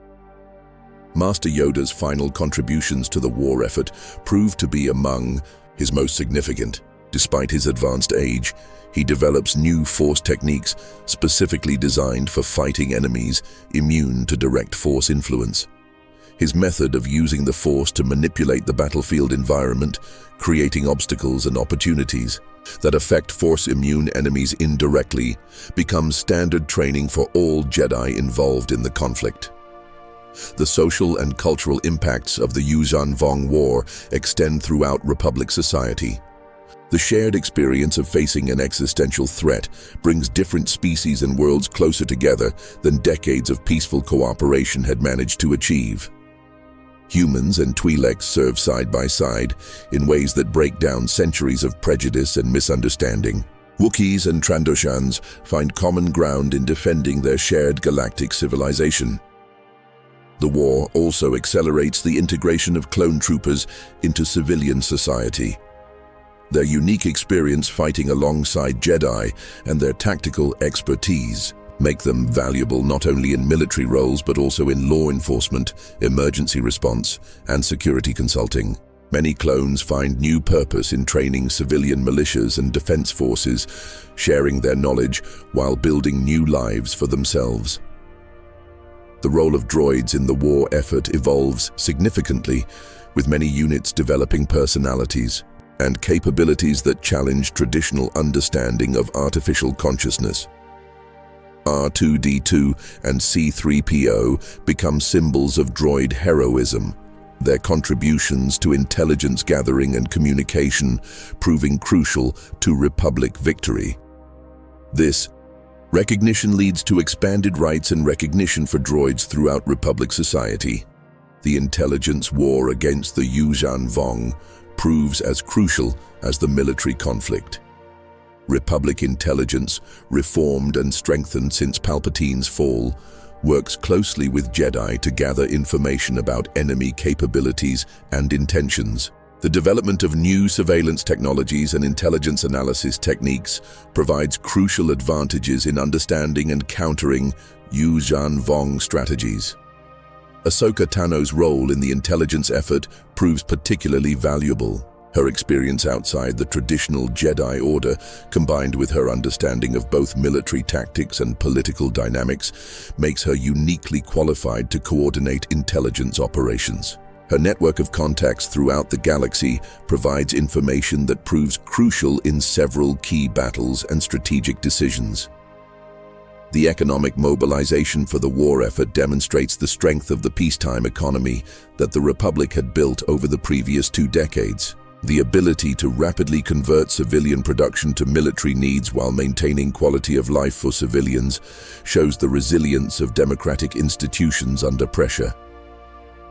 Master Yoda's final contributions to the war effort proved to be among his most significant. Despite his advanced age, he develops new Force techniques specifically designed for fighting enemies immune to direct Force influence. His method of using the Force to manipulate the battlefield environment, creating obstacles and opportunities that affect Force-immune enemies indirectly, becomes standard training for all Jedi involved in the conflict. The social and cultural impacts of the Yuzhan War extend throughout Republic society. The shared experience of facing an existential threat brings different species and worlds closer together than decades of peaceful cooperation had managed to achieve. Humans and Twi'leks serve side by side in ways that break down centuries of prejudice and misunderstanding. Wookiees and Trandoshans find common ground in defending their shared galactic civilization. The war also accelerates the integration of clone troopers into civilian society. Their unique experience fighting alongside Jedi and their tactical expertise make them valuable not only in military roles but also in law enforcement, emergency response, and security consulting. Many clones find new purpose in training civilian militias and defense forces, sharing their knowledge while building new lives for themselves. The role of droids in the war effort evolves significantly, with many units developing personalities and capabilities that challenge traditional understanding of artificial consciousness. R2-D2 and C-3PO become symbols of droid heroism, their contributions to intelligence gathering and communication proving crucial to Republic victory. This recognition leads to expanded rights and recognition for droids throughout Republic society. The intelligence war against the Yuzhan proves as crucial as the military conflict. Republic intelligence, reformed and strengthened since Palpatine's fall, works closely with Jedi to gather information about enemy capabilities and intentions. The development of new surveillance technologies and intelligence analysis techniques provides crucial advantages in understanding and countering Yuzhan strategies. Ahsoka Tano's role in the intelligence effort proves particularly valuable. Her experience outside the traditional Jedi Order, combined with her understanding of both military tactics and political dynamics, makes her uniquely qualified to coordinate intelligence operations. Her network of contacts throughout the galaxy provides information that proves crucial in several key battles and strategic decisions. The economic mobilization for the war effort demonstrates the strength of the peacetime economy that the Republic had built over the previous 2 decades. The ability to rapidly convert civilian production to military needs while maintaining quality of life for civilians shows the resilience of democratic institutions under pressure.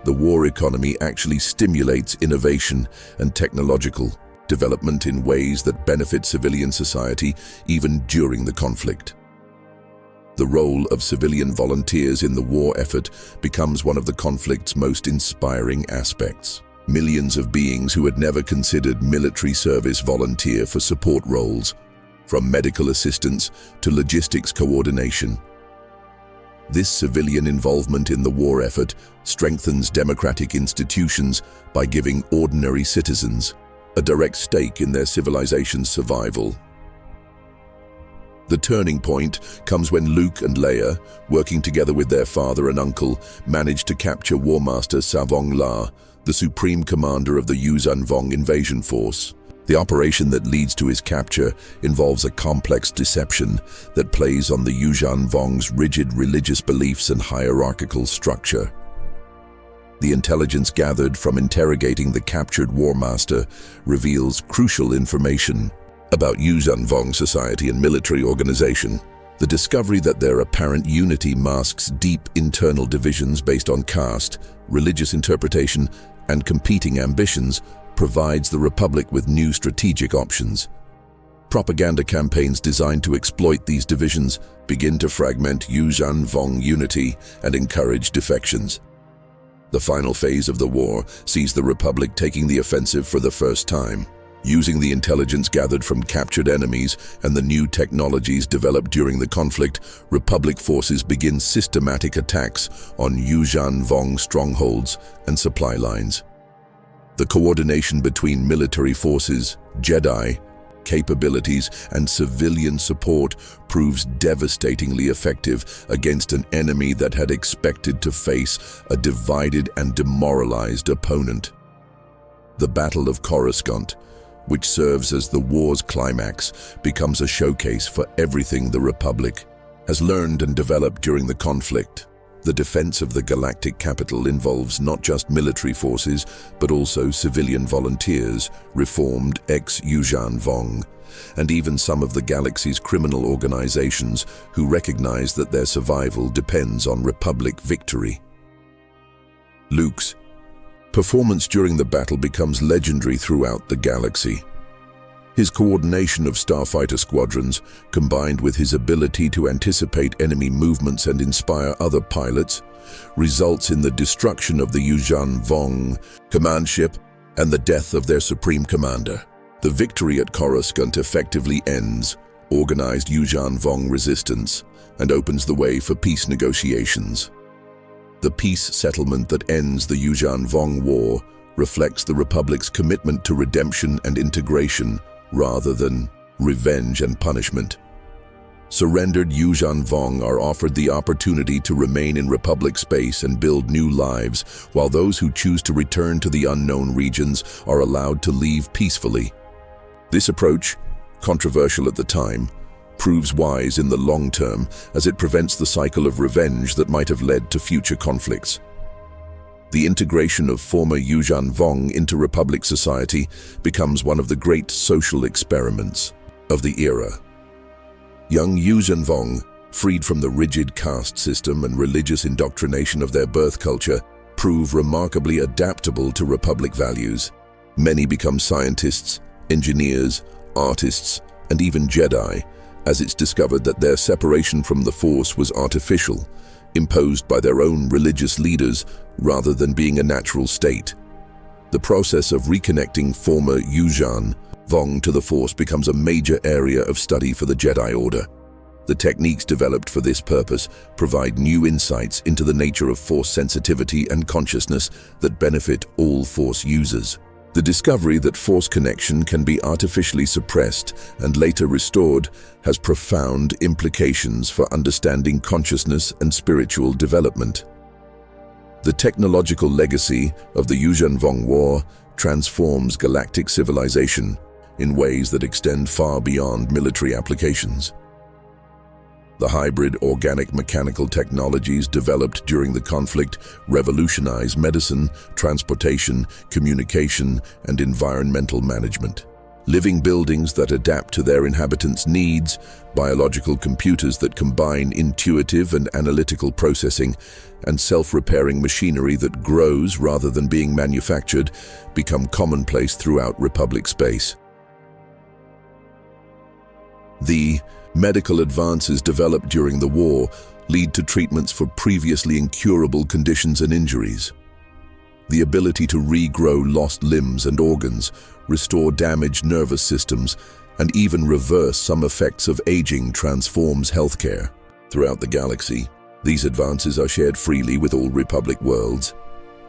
The war economy actually stimulates innovation and technological development in ways that benefit civilian society even during the conflict. The role of civilian volunteers in the war effort becomes one of the conflict's most inspiring aspects. Millions of beings who had never considered military service volunteer for support roles, from medical assistance to logistics coordination. This civilian involvement in the war effort strengthens democratic institutions by giving ordinary citizens a direct stake in their civilization's survival. The turning point comes when Luke and Leia, working together with their father and uncle, manage to capture War Master Savong La, the supreme commander of the Yuuzhan Vong invasion force. The operation that leads to his capture involves a complex deception that plays on the Yuuzhan Vong's rigid religious beliefs and hierarchical structure. The intelligence gathered from interrogating the captured War Master reveals crucial information about Yuuzhan Vong society and military organization. The discovery that their apparent unity masks deep internal divisions based on caste, religious interpretation, and competing ambitions provides the Republic with new strategic options. Propaganda campaigns designed to exploit these divisions begin to fragment Yuuzhan Vong unity and encourage defections. The final phase of the war sees the Republic taking the offensive for the first time. Using the intelligence gathered from captured enemies and the new technologies developed during the conflict, Republic forces begin systematic attacks on Yuuzhan Vong strongholds and supply lines. The coordination between military forces, Jedi capabilities, and civilian support proves devastatingly effective against an enemy that had expected to face a divided and demoralized opponent. The Battle of Coruscant, which serves as the war's climax, becomes a showcase for everything the Republic has learned and developed during the conflict. The defense of the galactic capital involves not just military forces, but also civilian volunteers, reformed ex-Yuuzhan Vong, and even some of the galaxy's criminal organizations who recognize that their survival depends on Republic victory. Luke's performance during the battle becomes legendary throughout the galaxy. His coordination of starfighter squadrons, combined with his ability to anticipate enemy movements and inspire other pilots, results in the destruction of the Yuuzhan Vong command ship and the death of their supreme commander. The victory at Coruscant effectively ends organized Yuuzhan Vong resistance and opens the way for peace negotiations. The peace settlement that ends the Yuuzhan Vong War reflects the Republic's commitment to redemption and integration rather than revenge and punishment. Surrendered Yuuzhan Vong are offered the opportunity to remain in Republic space and build new lives, while those who choose to return to the unknown regions are allowed to leave peacefully. This approach, controversial at the time, proves wise in the long term as it prevents the cycle of revenge that might have led to future conflicts. The integration of former Yuuzhan Vong into Republic society becomes one of the great social experiments of the era. Young Yuuzhan Vong, freed from the rigid caste system and religious indoctrination of their birth culture, prove remarkably adaptable to Republic values. Many become scientists, engineers, artists, and even Jedi, as it's discovered that their separation from the Force was artificial, imposed by their own religious leaders rather than being a natural state. The process of reconnecting former Yuuzhan Vong to the Force becomes a major area of study for the Jedi Order. The techniques developed for this purpose provide new insights into the nature of Force sensitivity and consciousness that benefit all Force users. The discovery that Force connection can be artificially suppressed and later restored has profound implications for understanding consciousness and spiritual development. The technological legacy of the Yuuzhan Vong War transforms galactic civilization in ways that extend far beyond military applications. The hybrid organic-mechanical technologies developed during the conflict revolutionize medicine, transportation, communication, and environmental management. Living buildings that adapt to their inhabitants' needs, biological computers that combine intuitive and analytical processing, and self-repairing machinery that grows rather than being manufactured become commonplace throughout Republic space. The medical advances developed during the war lead to treatments for previously incurable conditions and injuries. The ability to regrow lost limbs and organs, restore damaged nervous systems, and even reverse some effects of aging transforms healthcare. Throughout the galaxy, these advances are shared freely with all Republic worlds,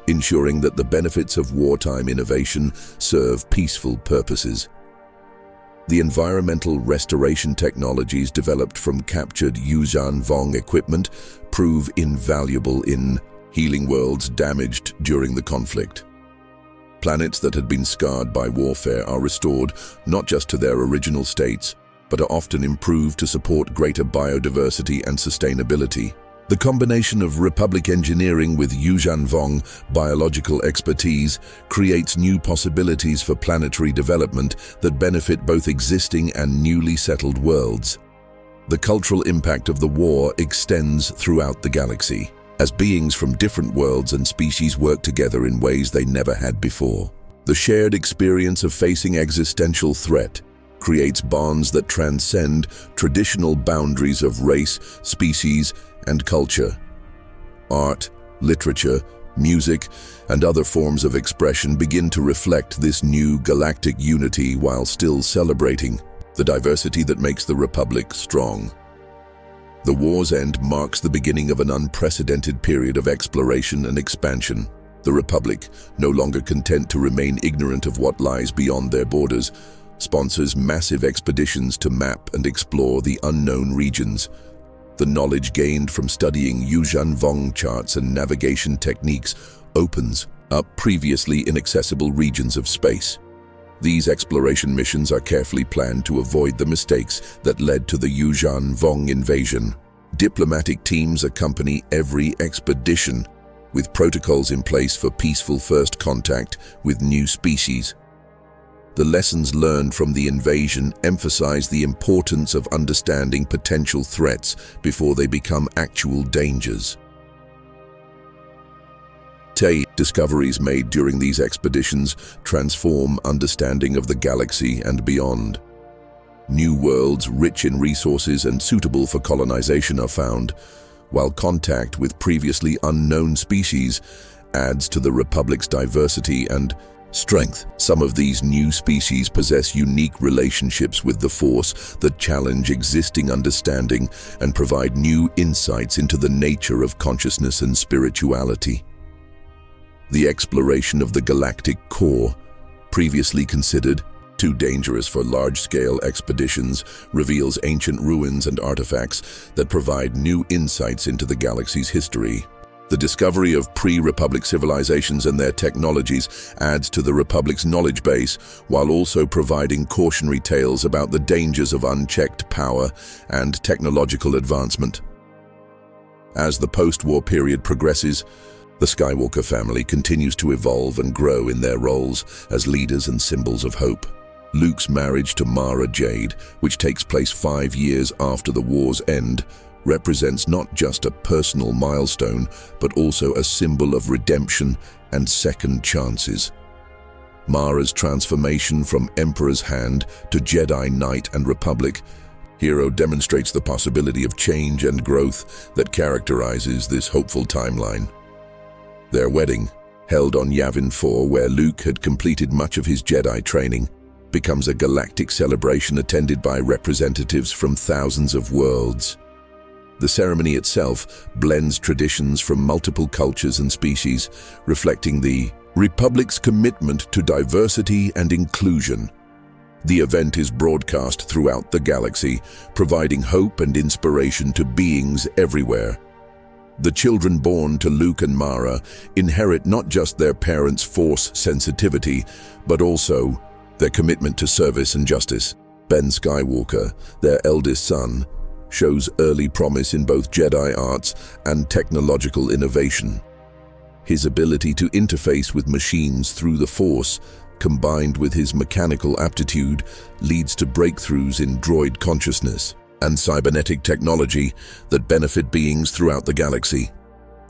ensuring that the benefits of wartime innovation serve peaceful purposes. The environmental restoration technologies developed from captured Yuuzhan Vong equipment prove invaluable in healing worlds damaged during the conflict. Planets that had been scarred by warfare are restored not just to their original states, but are often improved to support greater biodiversity and sustainability. The combination of Republic engineering with Yuuzhan Vong biological expertise creates new possibilities for planetary development that benefit both existing and newly settled worlds. The cultural impact of the war extends throughout the galaxy, as beings from different worlds and species work together in ways they never had before. The shared experience of facing existential threat creates bonds that transcend traditional boundaries of race, species, and culture. Art, literature, music, and other forms of expression begin to reflect this new galactic unity while still celebrating the diversity that makes the Republic strong. The war's end marks the beginning of an unprecedented period of exploration and expansion. The Republic, no longer content to remain ignorant of what lies beyond their borders, sponsors massive expeditions to map and explore the unknown regions. The knowledge gained from studying Yuuzhan Vong charts and navigation techniques opens up previously inaccessible regions of space. These exploration missions are carefully planned to avoid the mistakes that led to the Yuuzhan Vong invasion. Diplomatic teams accompany every expedition, with protocols in place for peaceful first contact with new species. The lessons learned from the invasion emphasize the importance of understanding potential threats before they become actual dangers. Discoveries made during these expeditions transform understanding of the galaxy and beyond. New worlds rich in resources and suitable for colonization are found, while contact with previously unknown species adds to the Republic's diversity and strength. Some of these new species possess unique relationships with the Force that challenge existing understanding and provide new insights into the nature of consciousness and spirituality. The exploration of the galactic core, previously considered too dangerous for large-scale expeditions, reveals ancient ruins and artifacts that provide new insights into the galaxy's history. The discovery of pre-Republic civilizations and their technologies adds to the Republic's knowledge base, while also providing cautionary tales about the dangers of unchecked power and technological advancement. As the post-war period progresses, the Skywalker family continues to evolve and grow in their roles as leaders and symbols of hope. Luke's marriage to Mara Jade, which takes place 5 years after the war's end, represents not just a personal milestone, but also a symbol of redemption and second chances. Mara's transformation from Emperor's Hand to Jedi Knight and Republic hero demonstrates the possibility of change and growth that characterizes this hopeful timeline. Their wedding, held on Yavin 4, where Luke had completed much of his Jedi training, becomes a galactic celebration attended by representatives from thousands of worlds. The ceremony itself blends traditions from multiple cultures and species, reflecting the Republic's commitment to diversity and inclusion. The event is broadcast throughout the galaxy, providing hope and inspiration to beings everywhere. The children born to Luke and Mara inherit not just their parents' Force sensitivity, but also their commitment to service and justice. Ben Skywalker, their eldest son, shows early promise in both Jedi arts and technological innovation. His ability to interface with machines through the Force, combined with his mechanical aptitude, leads to breakthroughs in droid consciousness and cybernetic technology that benefit beings throughout the galaxy.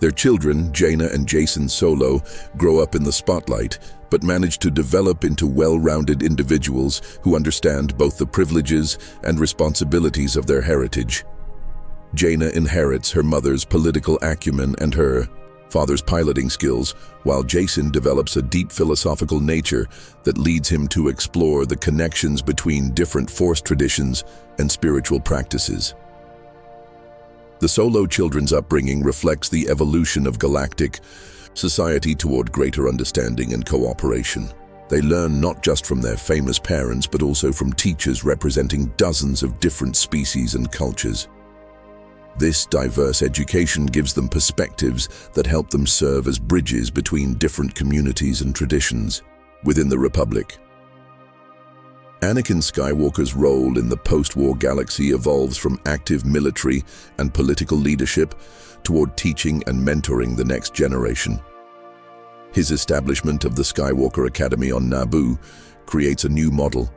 Their children, Jaina and Jason Solo, grow up in the spotlight, but manage to develop into well-rounded individuals who understand both the privileges and responsibilities of their heritage. Jaina inherits her mother's political acumen and her father's piloting skills, while Jason develops a deep philosophical nature that leads him to explore the connections between different Force traditions and spiritual practices. The Solo children's upbringing reflects the evolution of galactic society toward greater understanding and cooperation. They learn not just from their famous parents, but also from teachers representing dozens of different species and cultures. This diverse education gives them perspectives that help them serve as bridges between different communities and traditions within the Republic. Anakin Skywalker's role in the post-war galaxy evolves from active military and political leadership toward teaching and mentoring the next generation. His establishment of the Skywalker Academy on Naboo creates a new model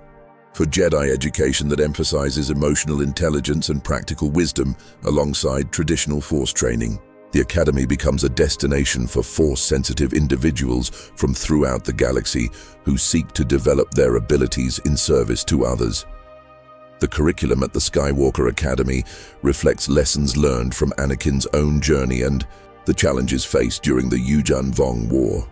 for Jedi education that emphasizes emotional intelligence and practical wisdom alongside traditional Force training. The Academy becomes a destination for Force-sensitive individuals from throughout the galaxy who seek to develop their abilities in service to others. The curriculum at the Skywalker Academy reflects lessons learned from Anakin's own journey and the challenges faced during the Yuuzhan War.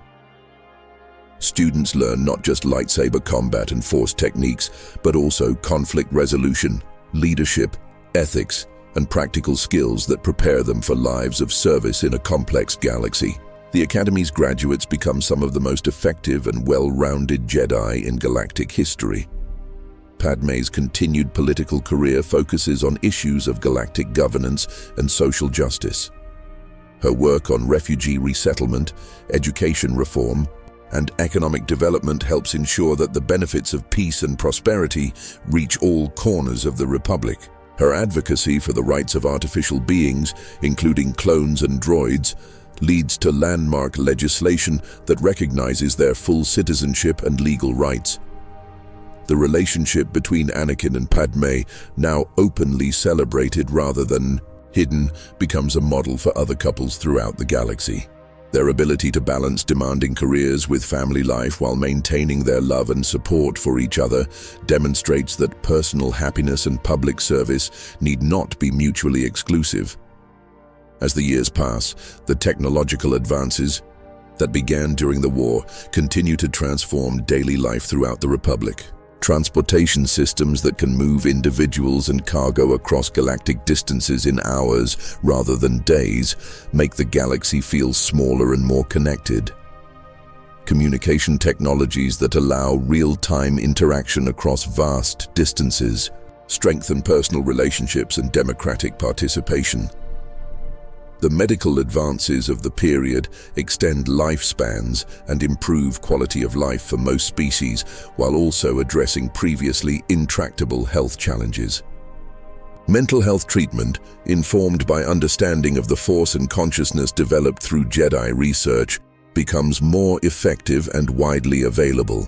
Students learn not just lightsaber combat and Force techniques, but also conflict resolution, leadership, ethics, and practical skills that prepare them for lives of service in a complex galaxy. The Academy's graduates become some of the most effective and well-rounded Jedi in galactic history. Padmé's continued political career focuses on issues of galactic governance and social justice. Her work on refugee resettlement, education reform, and economic development helps ensure that the benefits of peace and prosperity reach all corners of the Republic. Her advocacy for the rights of artificial beings, including clones and droids, leads to landmark legislation that recognizes their full citizenship and legal rights. The relationship between Anakin and Padmé, now openly celebrated rather than hidden, becomes a model for other couples throughout the galaxy. Their ability to balance demanding careers with family life while maintaining their love and support for each other demonstrates that personal happiness and public service need not be mutually exclusive. As the years pass, the technological advances that began during the war continue to transform daily life throughout the Republic. Transportation systems that can move individuals and cargo across galactic distances in hours rather than days make the galaxy feel smaller and more connected. Communication technologies that allow real-time interaction across vast distances strengthen personal relationships and democratic participation. The medical advances of the period extend lifespans and improve quality of life for most species, while also addressing previously intractable health challenges. Mental health treatment, informed by understanding of the Force and consciousness developed through Jedi research, becomes more effective and widely available.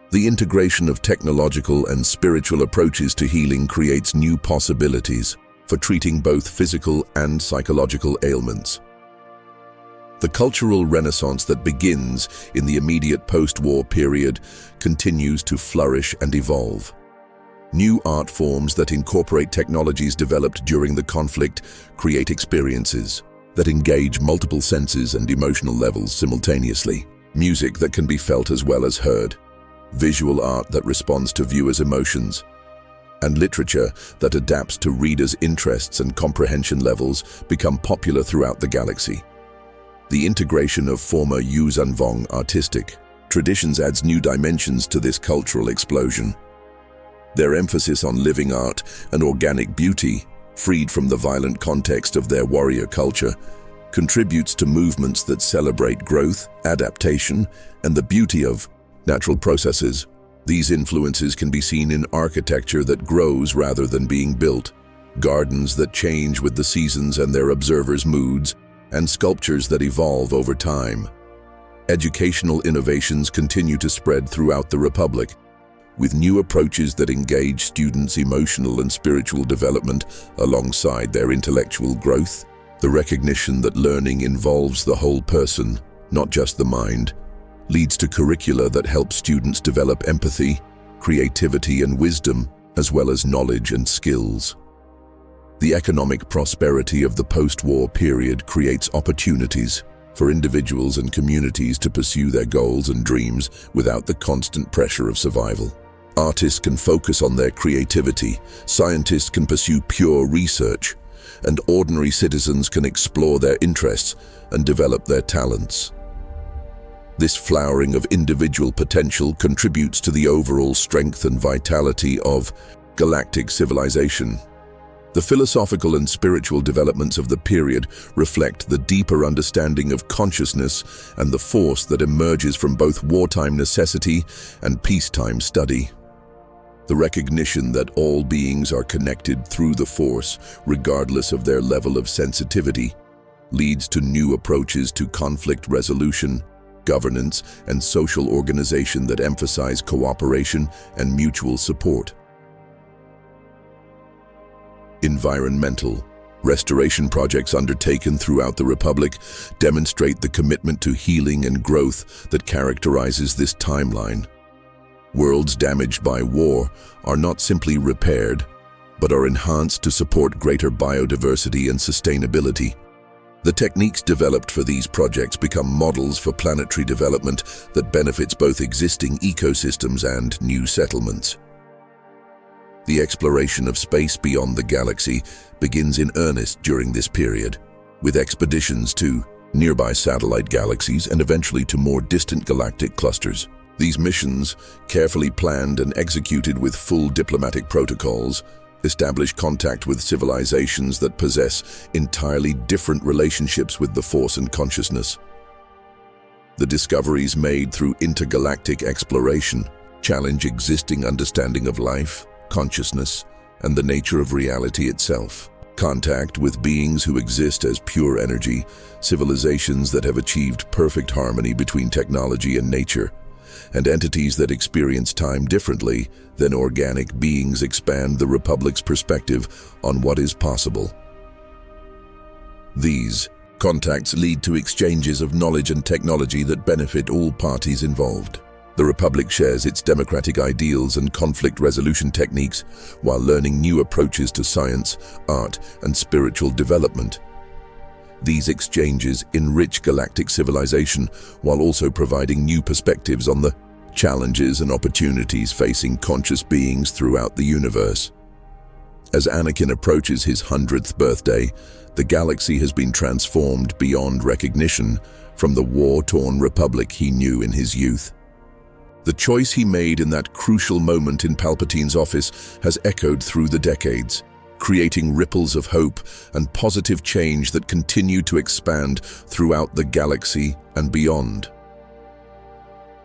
The integration of technological and spiritual approaches to healing creates new possibilities for treating both physical and psychological ailments. The cultural renaissance that begins in the immediate post-war period continues to flourish and evolve. New art forms that incorporate technologies developed during the conflict create experiences that engage multiple senses and emotional levels simultaneously. Music that can be felt as well as heard, visual art that responds to viewers' emotions, and literature that adapts to readers' interests and comprehension levels become popular throughout the galaxy. The integration of former Yuuzhan artistic traditions adds new dimensions to this cultural explosion. Their emphasis on living art and organic beauty, freed from the violent context of their warrior culture, contributes to movements that celebrate growth, adaptation, and the beauty of natural processes. These influences can be seen in architecture that grows rather than being built, gardens that change with the seasons and their observers' moods, and sculptures that evolve over time. Educational innovations continue to spread throughout the Republic, with new approaches that engage students' emotional and spiritual development alongside their intellectual growth. The recognition that learning involves the whole person, not just the mind, leads to curricula that help students develop empathy, creativity, and wisdom, as well as knowledge and skills. The economic prosperity of the post-war period creates opportunities for individuals and communities to pursue their goals and dreams without the constant pressure of survival. Artists can focus on their creativity, scientists can pursue pure research, and ordinary citizens can explore their interests and develop their talents. This flowering of individual potential contributes to the overall strength and vitality of galactic civilization. The philosophical and spiritual developments of the period reflect the deeper understanding of consciousness and the force that emerges from both wartime necessity and peacetime study. The recognition that all beings are connected through the force, regardless of their level of sensitivity, leads to new approaches to conflict resolution, governance, and social organization that emphasize cooperation and mutual support. Environmental restoration projects undertaken throughout the Republic demonstrate the commitment to healing and growth that characterizes this timeline. Worlds damaged by war are not simply repaired, but are enhanced to support greater biodiversity and sustainability. The techniques developed for these projects become models for planetary development that benefits both existing ecosystems and new settlements. The exploration of space beyond the galaxy begins in earnest during this period, with expeditions to nearby satellite galaxies and eventually to more distant galactic clusters. These missions, carefully planned and executed with full diplomatic protocols, establish contact with civilizations that possess entirely different relationships with the Force and consciousness. The discoveries made through intergalactic exploration challenge existing understanding of life, consciousness, and the nature of reality itself. Contact with beings who exist as pure energy, civilizations that have achieved perfect harmony between technology and nature, and entities that experience time differently than organic beings expand the Republic's perspective on what is possible. These contacts lead to exchanges of knowledge and technology that benefit all parties involved. The Republic shares its democratic ideals and conflict resolution techniques while learning new approaches to science, art, and spiritual development. These exchanges enrich galactic civilization while also providing new perspectives on the challenges and opportunities facing conscious beings throughout the universe. As Anakin approaches his 100th birthday, the galaxy has been transformed beyond recognition from the war-torn Republic he knew in his youth. The choice he made in that crucial moment in Palpatine's office has echoed through the decades, creating ripples of hope and positive change that continue to expand throughout the galaxy and beyond.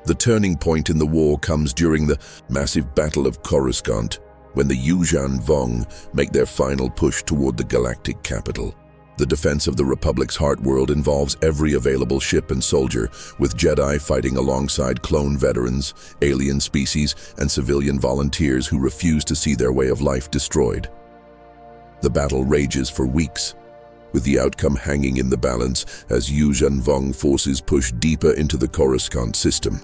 The turning point in the war comes during the massive Battle of Coruscant, when the Yuuzhan Vong make their final push toward the galactic capital. The defense of the Republic's heart world involves every available ship and soldier, with Jedi fighting alongside clone veterans, alien species, and civilian volunteers who refuse to see their way of life destroyed. The battle rages for weeks, with the outcome hanging in the balance as Yuuzhan Vong forces push deeper into the Coruscant system.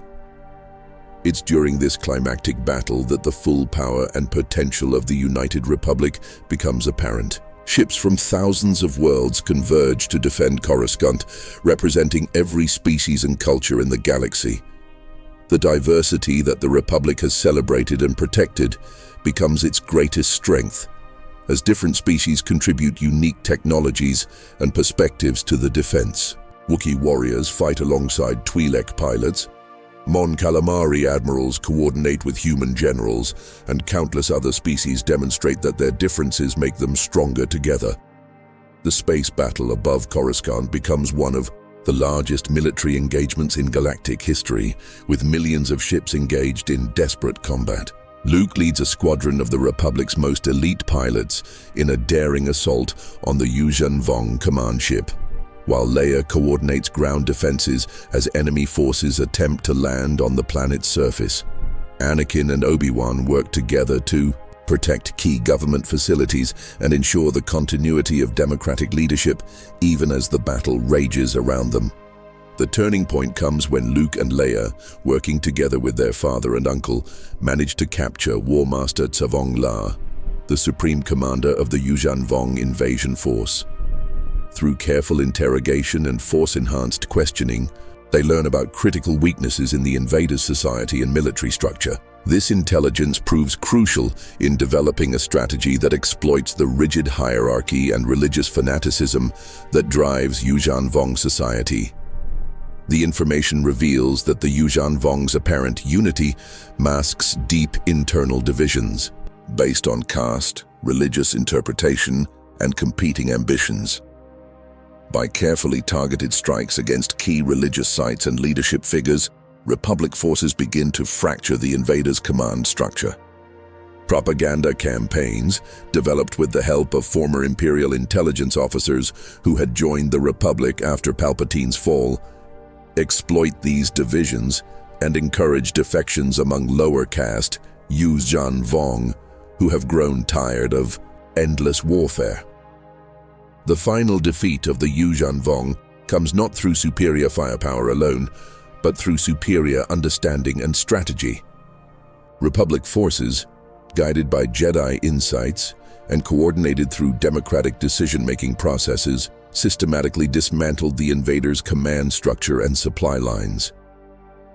It's during this climactic battle that the full power and potential of the United Republic becomes apparent. Ships from thousands of worlds converge to defend Coruscant, representing every species and culture in the galaxy. The diversity that the Republic has celebrated and protected becomes its greatest strength, as different species contribute unique technologies and perspectives to the defense. Wookiee warriors fight alongside Twi'lek pilots, Mon Calamari admirals coordinate with human generals, and countless other species demonstrate that their differences make them stronger together. The space battle above Coruscant becomes one of the largest military engagements in galactic history, with millions of ships engaged in desperate combat. Luke leads a squadron of the Republic's most elite pilots in a daring assault on the Yuuzhan Vong command ship, while Leia coordinates ground defenses as enemy forces attempt to land on the planet's surface. Anakin and Obi-Wan work together to protect key government facilities, and ensure the continuity of democratic leadership even as the battle rages around them. The turning point comes when Luke and Leia, working together with their father and uncle, manage to capture War Master Tsavong La, the supreme commander of the Yuuzhan Vong invasion force. Through careful interrogation and force-enhanced questioning, they learn about critical weaknesses in the invaders' society and military structure. This intelligence proves crucial in developing a strategy that exploits the rigid hierarchy and religious fanaticism that drives Yuuzhan Vong society. The information reveals that the Yuuzhan Vong's apparent unity masks deep internal divisions based on caste, religious interpretation, and competing ambitions. By carefully targeted strikes against key religious sites and leadership figures, Republic forces begin to fracture the invaders' command structure. Propaganda campaigns, developed with the help of former Imperial intelligence officers who had joined the Republic after Palpatine's fall, exploit these divisions and encourage defections among lower caste Yuuzhan Vong, who have grown tired of endless warfare. The final defeat of the Yuuzhan Vong comes not through superior firepower alone, but through superior understanding and strategy. Republic forces, guided by Jedi insights and coordinated through democratic decision-making processes, systematically dismantled the invaders' command structure and supply lines.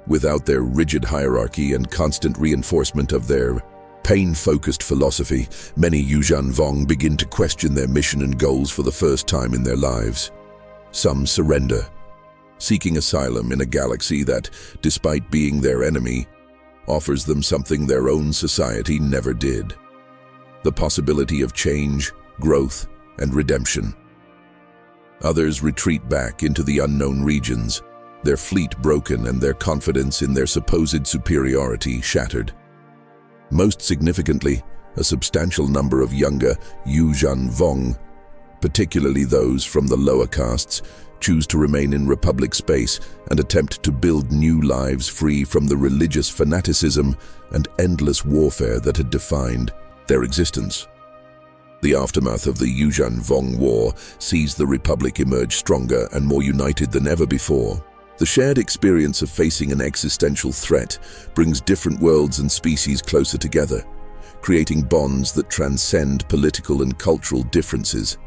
Without their rigid hierarchy and constant reinforcement of their pain-focused philosophy, many Yuuzhan Vong begin to question their mission and goals for the first time in their lives. Some surrender, seeking asylum in a galaxy that, despite being their enemy, offers them something their own society never did: the possibility of change, growth, and redemption. Others retreat back into the unknown regions, their fleet broken and their confidence in their supposed superiority shattered. Most significantly, a substantial number of younger Yuuzhan Vong, particularly those from the lower castes, choose to remain in Republic space and attempt to build new lives free from the religious fanaticism and endless warfare that had defined their existence. The aftermath of the Yuuzhan Vong War sees the Republic emerge stronger and more united than ever before. The shared experience of facing an existential threat brings different worlds and species closer together, creating bonds that transcend political and cultural differences.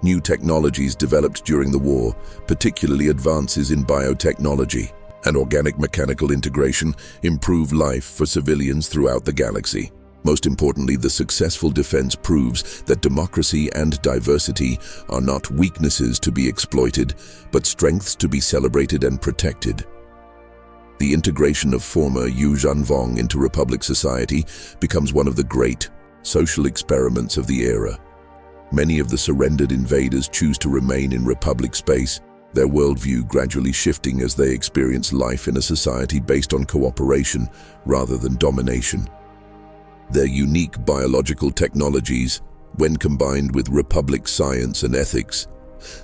New technologies developed during the war, particularly advances in biotechnology and organic mechanical integration, improve life for civilians throughout the galaxy. Most importantly, the successful defense proves that democracy and diversity are not weaknesses to be exploited, but strengths to be celebrated and protected. The integration of former Yuuzhan Vong into Republic society becomes one of the great social experiments of the era. Many of the surrendered invaders choose to remain in Republic space, their worldview gradually shifting as they experience life in a society based on cooperation rather than domination. Their unique biological technologies, when combined with Republic science and ethics,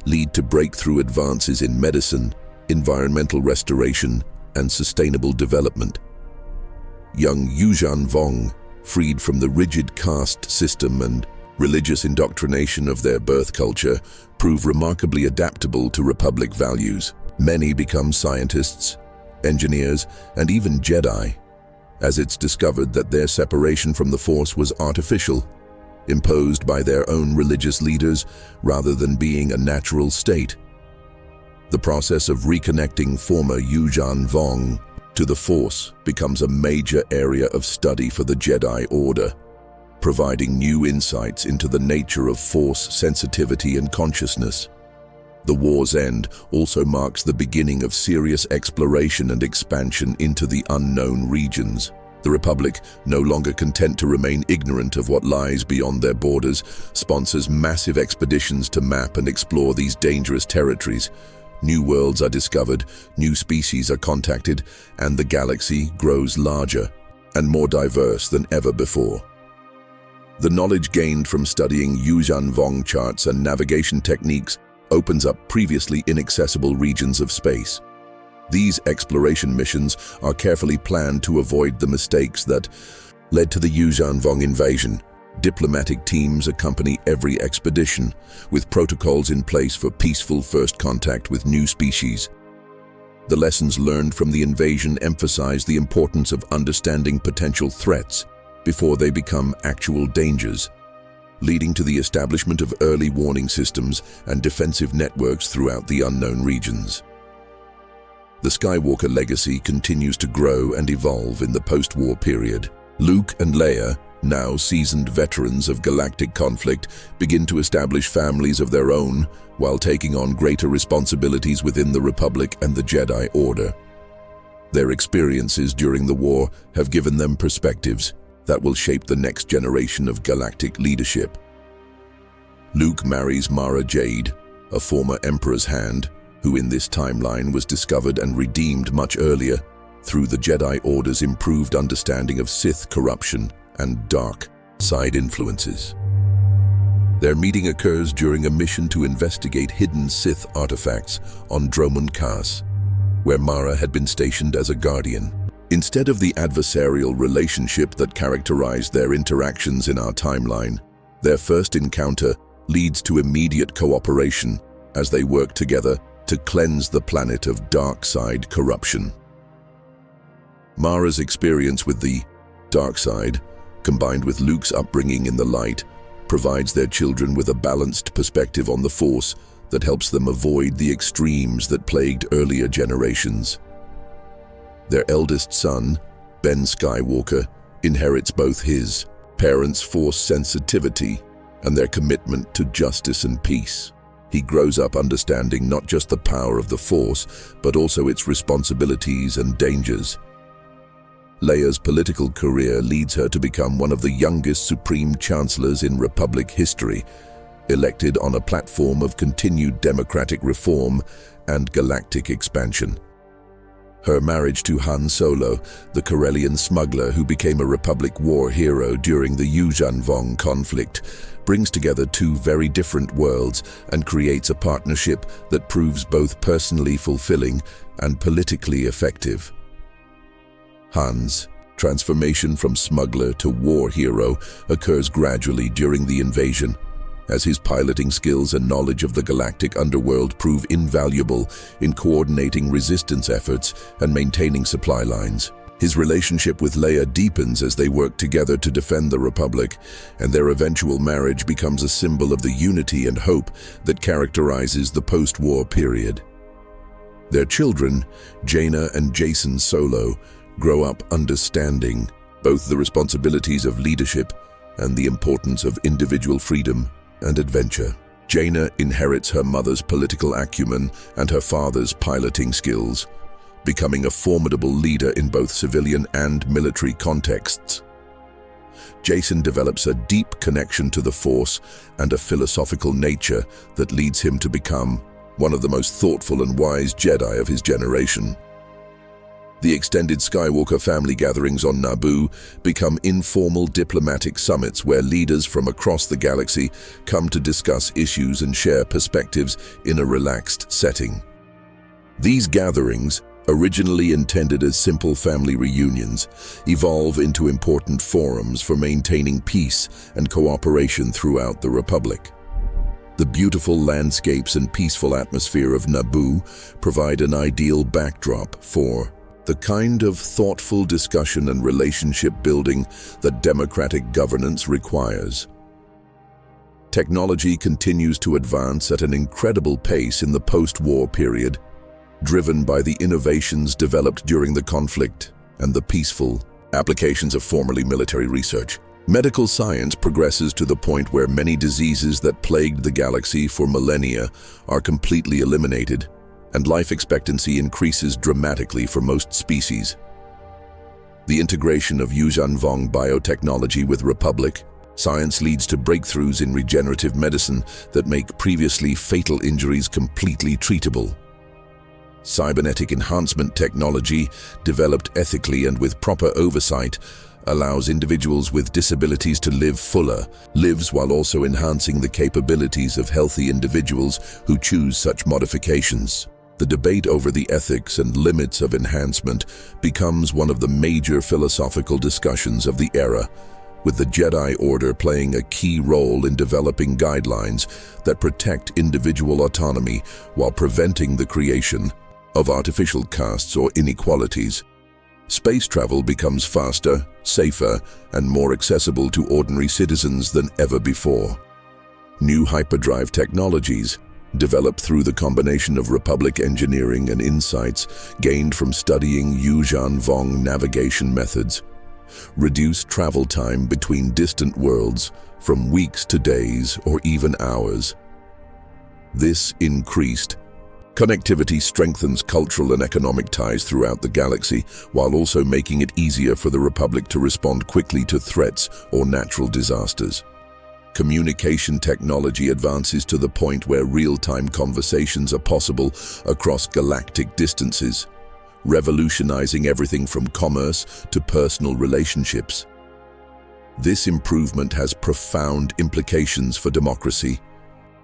lead to breakthrough advances in medicine, environmental restoration, and sustainable development. Young Yuuzhan Vong, freed from the rigid caste system and religious indoctrination of their birth culture, prove remarkably adaptable to Republic values. Many become scientists, engineers, and even Jedi, as it's discovered that their separation from the Force was artificial, imposed by their own religious leaders rather than being a natural state. The process of reconnecting former Yuuzhan Vong to the Force becomes a major area of study for the Jedi Order, providing new insights into the nature of Force sensitivity and consciousness. The war's end also marks the beginning of serious exploration and expansion into the unknown regions. The Republic, no longer content to remain ignorant of what lies beyond their borders, sponsors massive expeditions to map and explore these dangerous territories. New worlds are discovered, new species are contacted, and the galaxy grows larger and more diverse than ever before. The knowledge gained from studying Yuuzhan Vong charts and navigation techniques opens up previously inaccessible regions of space. These exploration missions are carefully planned to avoid the mistakes that led to the Yuuzhanvong invasion. Diplomatic teams accompany every expedition, with protocols in place for peaceful first contact with new species. The lessons learned from the invasion emphasize the importance of understanding potential threats before they become actual dangers, leading to the establishment of early warning systems and defensive networks throughout the unknown regions. The Skywalker legacy continues to grow and evolve in the post-war period. Luke and Leia, now seasoned veterans of galactic conflict, begin to establish families of their own while taking on greater responsibilities within the Republic and the Jedi Order. Their experiences during the war have given them perspectives that will shape the next generation of galactic leadership. Luke marries Mara Jade, a former Emperor's Hand, who in this timeline was discovered and redeemed much earlier through the Jedi Order's improved understanding of Sith corruption and dark side influences. Their meeting occurs during a mission to investigate hidden Sith artifacts on Dromund Kaas, where Mara had been stationed as a guardian. Instead of the adversarial relationship that characterized their interactions in our timeline, their first encounter leads to immediate cooperation as they work together to cleanse the planet of dark side corruption. Mara's experience with the dark side, combined with Luke's upbringing in the light, provides their children with a balanced perspective on the Force that helps them avoid the extremes that plagued earlier generations. Their eldest son, Ben Skywalker, inherits both his parents' Force sensitivity and their commitment to justice and peace. He grows up understanding not just the power of the Force, but also its responsibilities and dangers. Leia's political career leads her to become one of the youngest Supreme Chancellors in Republic history, elected on a platform of continued democratic reform and galactic expansion. Her marriage to Han Solo, the Corellian smuggler who became a Republic war hero during the Yuuzhanvong conflict, brings together two very different worlds and creates a partnership that proves both personally fulfilling and politically effective. Han's transformation from smuggler to war hero occurs gradually during the invasion, as his piloting skills and knowledge of the galactic underworld prove invaluable in coordinating resistance efforts and maintaining supply lines. His relationship with Leia deepens as they work together to defend the Republic, and their eventual marriage becomes a symbol of the unity and hope that characterizes the post-war period. Their children, Jaina and Jacen Solo, grow up understanding both the responsibilities of leadership and the importance of individual freedom and adventure. Jaina inherits her mother's political acumen and her father's piloting skills, becoming a formidable leader in both civilian and military contexts. Jacen develops a deep connection to the Force and a philosophical nature that leads him to become one of the most thoughtful and wise Jedi of his generation. The extended Skywalker family gatherings on Naboo become informal diplomatic summits where leaders from across the galaxy come to discuss issues and share perspectives in a relaxed setting. These gatherings, originally intended as simple family reunions, evolve into important forums for maintaining peace and cooperation throughout the Republic. The beautiful landscapes and peaceful atmosphere of Naboo provide an ideal backdrop for the kind of thoughtful discussion and relationship building that democratic governance requires. Technology continues to advance at an incredible pace in the post-war period, driven by the innovations developed during the conflict and the peaceful applications of formerly military research. Medical science progresses to the point where many diseases that plagued the galaxy for millennia are completely eliminated, and life expectancy increases dramatically for most species. The integration of Yuuzhanvong biotechnology with Republic science leads to breakthroughs in regenerative medicine that make previously fatal injuries completely treatable. Cybernetic enhancement technology, developed ethically and with proper oversight, allows individuals with disabilities to live fuller lives while also enhancing the capabilities of healthy individuals who choose such modifications. The debate over the ethics and limits of enhancement becomes one of the major philosophical discussions of the era, with the Jedi Order playing a key role in developing guidelines that protect individual autonomy while preventing the creation of artificial castes or inequalities. Space travel becomes faster, safer, and more accessible to ordinary citizens than ever before. New hyperdrive technologies, developed through the combination of Republic engineering and insights gained from studying Yuuzhan Vong navigation methods, reduce travel time between distant worlds from weeks to days or even hours. This increased connectivity strengthens cultural and economic ties throughout the galaxy, while also making it easier for the Republic to respond quickly to threats or natural disasters. Communication technology advances to the point where real-time conversations are possible across galactic distances, revolutionizing everything from commerce to personal relationships. This improvement has profound implications for democracy,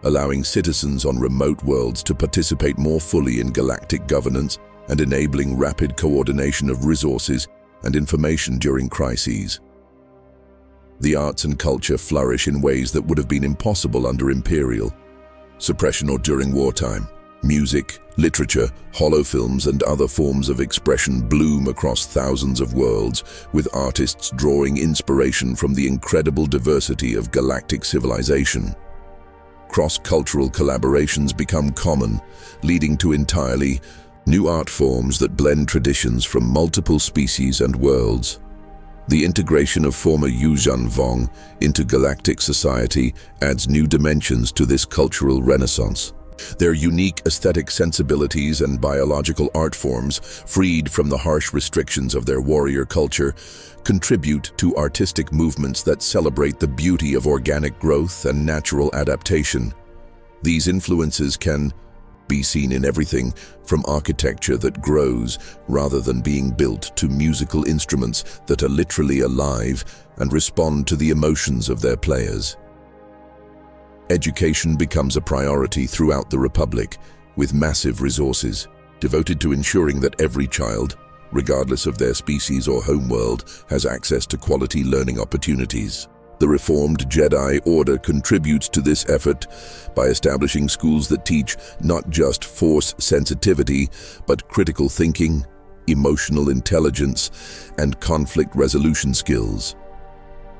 allowing citizens on remote worlds to participate more fully in galactic governance and enabling rapid coordination of resources and information during crises. The arts and culture flourish in ways that would have been impossible under Imperial suppression or during wartime. Music, literature, holofilms, and other forms of expression bloom across thousands of worlds, with artists drawing inspiration from the incredible diversity of galactic civilization. Cross-cultural collaborations become common, leading to entirely new art forms that blend traditions from multiple species and worlds. The integration of former Yuuzhan Vong into galactic society adds new dimensions to this cultural renaissance. Their unique aesthetic sensibilities and biological art forms, freed from the harsh restrictions of their warrior culture, contribute to artistic movements that celebrate the beauty of organic growth and natural adaptation. These influences can be seen in everything from architecture that grows rather than being built to musical instruments that are literally alive and respond to the emotions of their players. Education becomes a priority throughout the Republic, with massive resources devoted to ensuring that every child, regardless of their species or homeworld, has access to quality learning opportunities. The reformed Jedi Order contributes to this effort by establishing schools that teach not just force sensitivity, but critical thinking, emotional intelligence, and conflict resolution skills.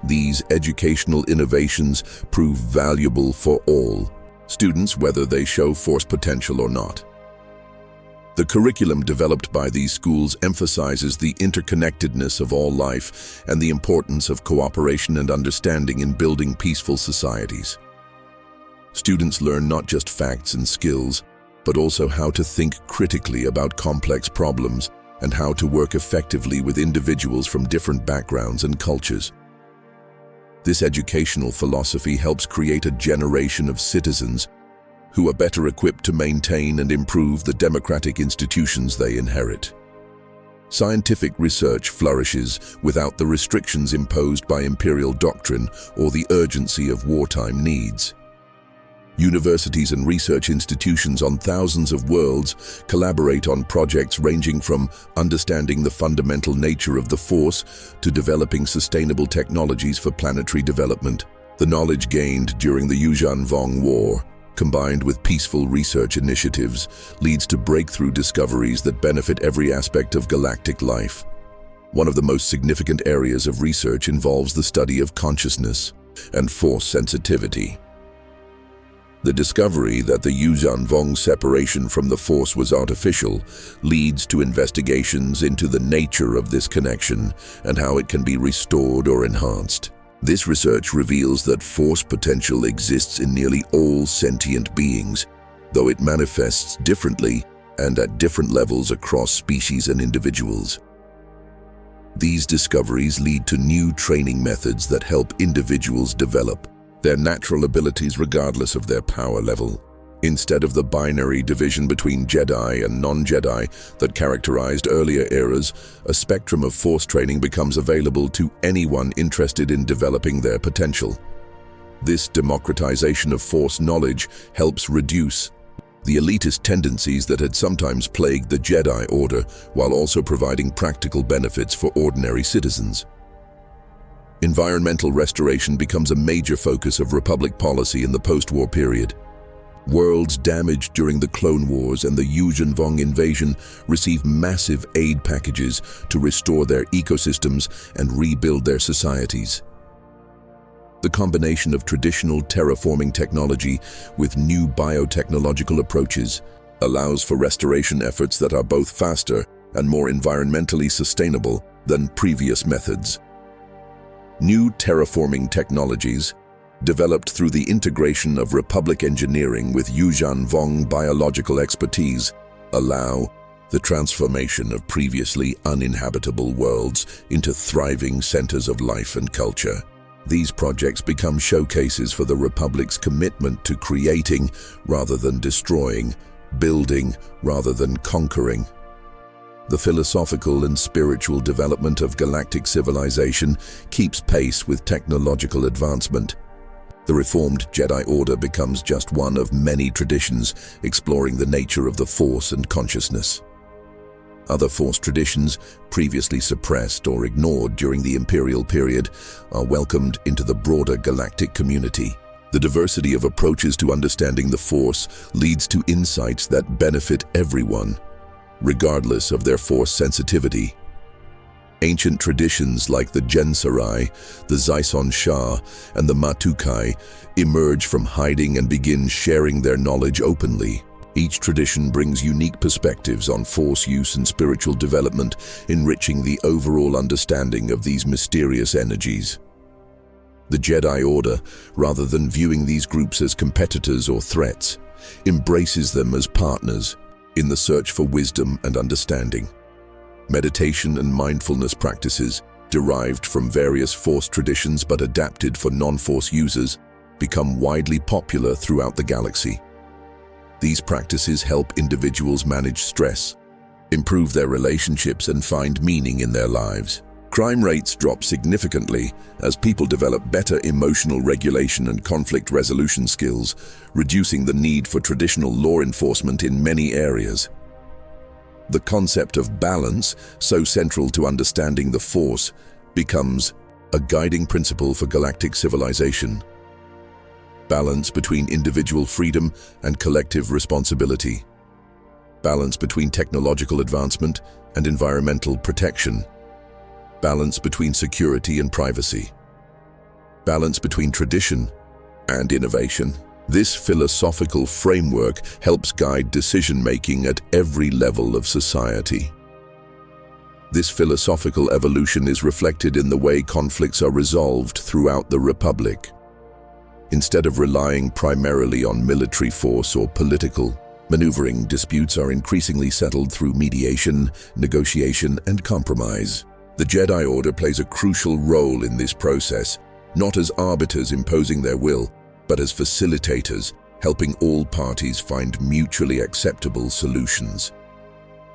These educational innovations prove valuable for all students, whether they show force potential or not. The curriculum developed by these schools emphasizes the interconnectedness of all life and the importance of cooperation and understanding in building peaceful societies. Students learn not just facts and skills, but also how to think critically about complex problems and how to work effectively with individuals from different backgrounds and cultures. This educational philosophy helps create a generation of citizens who are better equipped to maintain and improve the democratic institutions they inherit. Scientific research flourishes without the restrictions imposed by imperial doctrine or the urgency of wartime needs. Universities and research institutions on thousands of worlds collaborate on projects ranging from understanding the fundamental nature of the Force to developing sustainable technologies for planetary development. The knowledge gained during the Yuuzhan Vong War, combined with peaceful research initiatives, leads to breakthrough discoveries that benefit every aspect of galactic life. One of the most significant areas of research involves the study of consciousness and force sensitivity. The discovery that the Yuuzhan Vong separation from the Force was artificial leads to investigations into the nature of this connection and how it can be restored or enhanced. This research reveals that force potential exists in nearly all sentient beings, though it manifests differently and at different levels across species and individuals. These discoveries lead to new training methods that help individuals develop their natural abilities regardless of their power level. Instead of the binary division between Jedi and non-Jedi that characterized earlier eras, a spectrum of force training becomes available to anyone interested in developing their potential. This democratization of force knowledge helps reduce the elitist tendencies that had sometimes plagued the Jedi Order, while also providing practical benefits for ordinary citizens. Environmental restoration becomes a major focus of Republic policy in the post-war period. Worlds damaged during the Clone Wars and the Yuuzhan Vong invasion receive massive aid packages to restore their ecosystems and rebuild their societies. The combination of traditional terraforming technology with new biotechnological approaches allows for restoration efforts that are both faster and more environmentally sustainable than previous methods. New terraforming technologies, developed through the integration of Republic engineering with Yuuzhan Vong biological expertise, allow the transformation of previously uninhabitable worlds into thriving centers of life and culture. These projects become showcases for the Republic's commitment to creating rather than destroying, building rather than conquering. The philosophical and spiritual development of galactic civilization keeps pace with technological advancement. The reformed Jedi Order becomes just one of many traditions exploring the nature of the Force and consciousness. Other Force traditions, previously suppressed or ignored during the Imperial period, are welcomed into the broader galactic community. The diversity of approaches to understanding the Force leads to insights that benefit everyone, regardless of their Force sensitivity. Ancient traditions like the Gensarai, the Zaison Shah, and the Matukai emerge from hiding and begin sharing their knowledge openly. Each tradition brings unique perspectives on Force use and spiritual development, enriching the overall understanding of these mysterious energies. The Jedi Order, rather than viewing these groups as competitors or threats, embraces them as partners in the search for wisdom and understanding. Meditation and mindfulness practices, derived from various Force traditions but adapted for non-Force users, become widely popular throughout the galaxy. These practices help individuals manage stress, improve their relationships, and find meaning in their lives. Crime rates drop significantly as people develop better emotional regulation and conflict resolution skills, reducing the need for traditional law enforcement in many areas. The concept of balance, so central to understanding the Force, becomes a guiding principle for galactic civilization. Balance between individual freedom and collective responsibility. Balance between technological advancement and environmental protection. Balance between security and privacy. Balance between tradition and innovation. This philosophical framework helps guide decision-making at every level of society. This philosophical evolution is reflected in the way conflicts are resolved throughout the Republic. Instead of relying primarily on military force or political maneuvering, disputes are increasingly settled through mediation, negotiation, and compromise. The Jedi Order plays a crucial role in this process, not as arbiters imposing their will, but as facilitators, helping all parties find mutually acceptable solutions.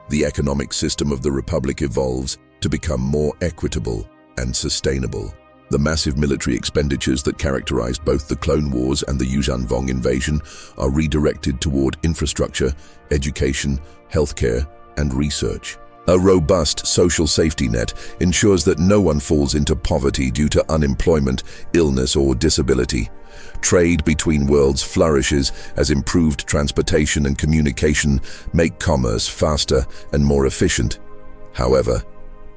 The economic system of the Republic evolves to become more equitable and sustainable. The massive military expenditures that characterized both the Clone Wars and the Yuuzhan Vong invasion are redirected toward infrastructure, education, healthcare, and research. A robust social safety net ensures that no one falls into poverty due to unemployment, illness, or disability. Trade between worlds flourishes as improved transportation and communication make commerce faster and more efficient. However,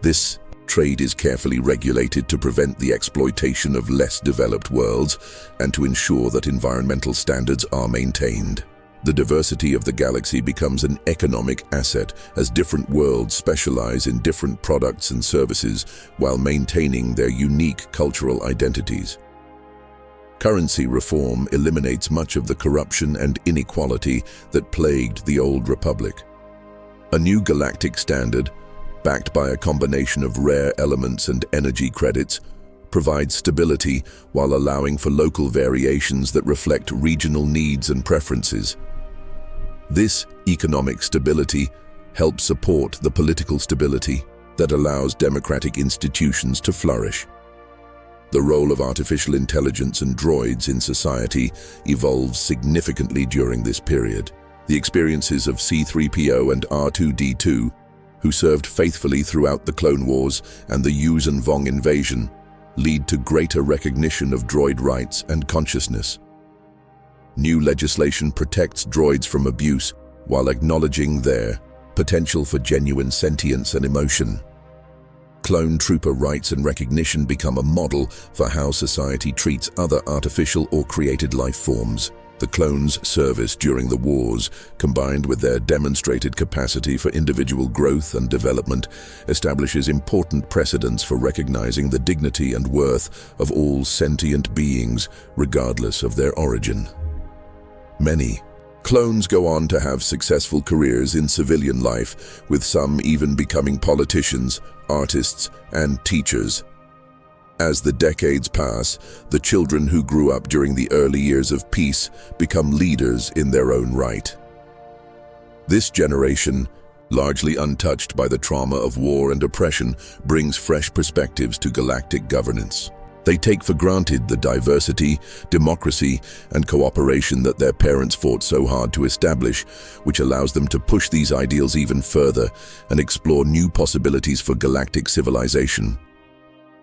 this trade is carefully regulated to prevent the exploitation of less developed worlds and to ensure that environmental standards are maintained. The diversity of the galaxy becomes an economic asset as different worlds specialize in different products and services while maintaining their unique cultural identities. Currency reform eliminates much of the corruption and inequality that plagued the old Republic. A new galactic standard, backed by a combination of rare elements and energy credits, provides stability while allowing for local variations that reflect regional needs and preferences. This economic stability helps support the political stability that allows democratic institutions to flourish. The role of artificial intelligence and droids in society evolves significantly during this period. The experiences of C-3PO and R2-D2, who served faithfully throughout the Clone Wars and the Yuuzhan Vong invasion, lead to greater recognition of droid rights and consciousness. New legislation protects droids from abuse while acknowledging their potential for genuine sentience and emotion. Clone trooper rights and recognition become a model for how society treats other artificial or created life forms. The clones' service during the wars, combined with their demonstrated capacity for individual growth and development, establishes important precedents for recognizing the dignity and worth of all sentient beings, regardless of their origin. Many clones go on to have successful careers in civilian life, with some even becoming politicians, artists, and teachers. As the decades pass, the children who grew up during the early years of peace become leaders in their own right. This generation, largely untouched by the trauma of war and oppression, brings fresh perspectives to galactic governance. They take for granted the diversity, democracy, and cooperation that their parents fought so hard to establish, which allows them to push these ideals even further and explore new possibilities for galactic civilization.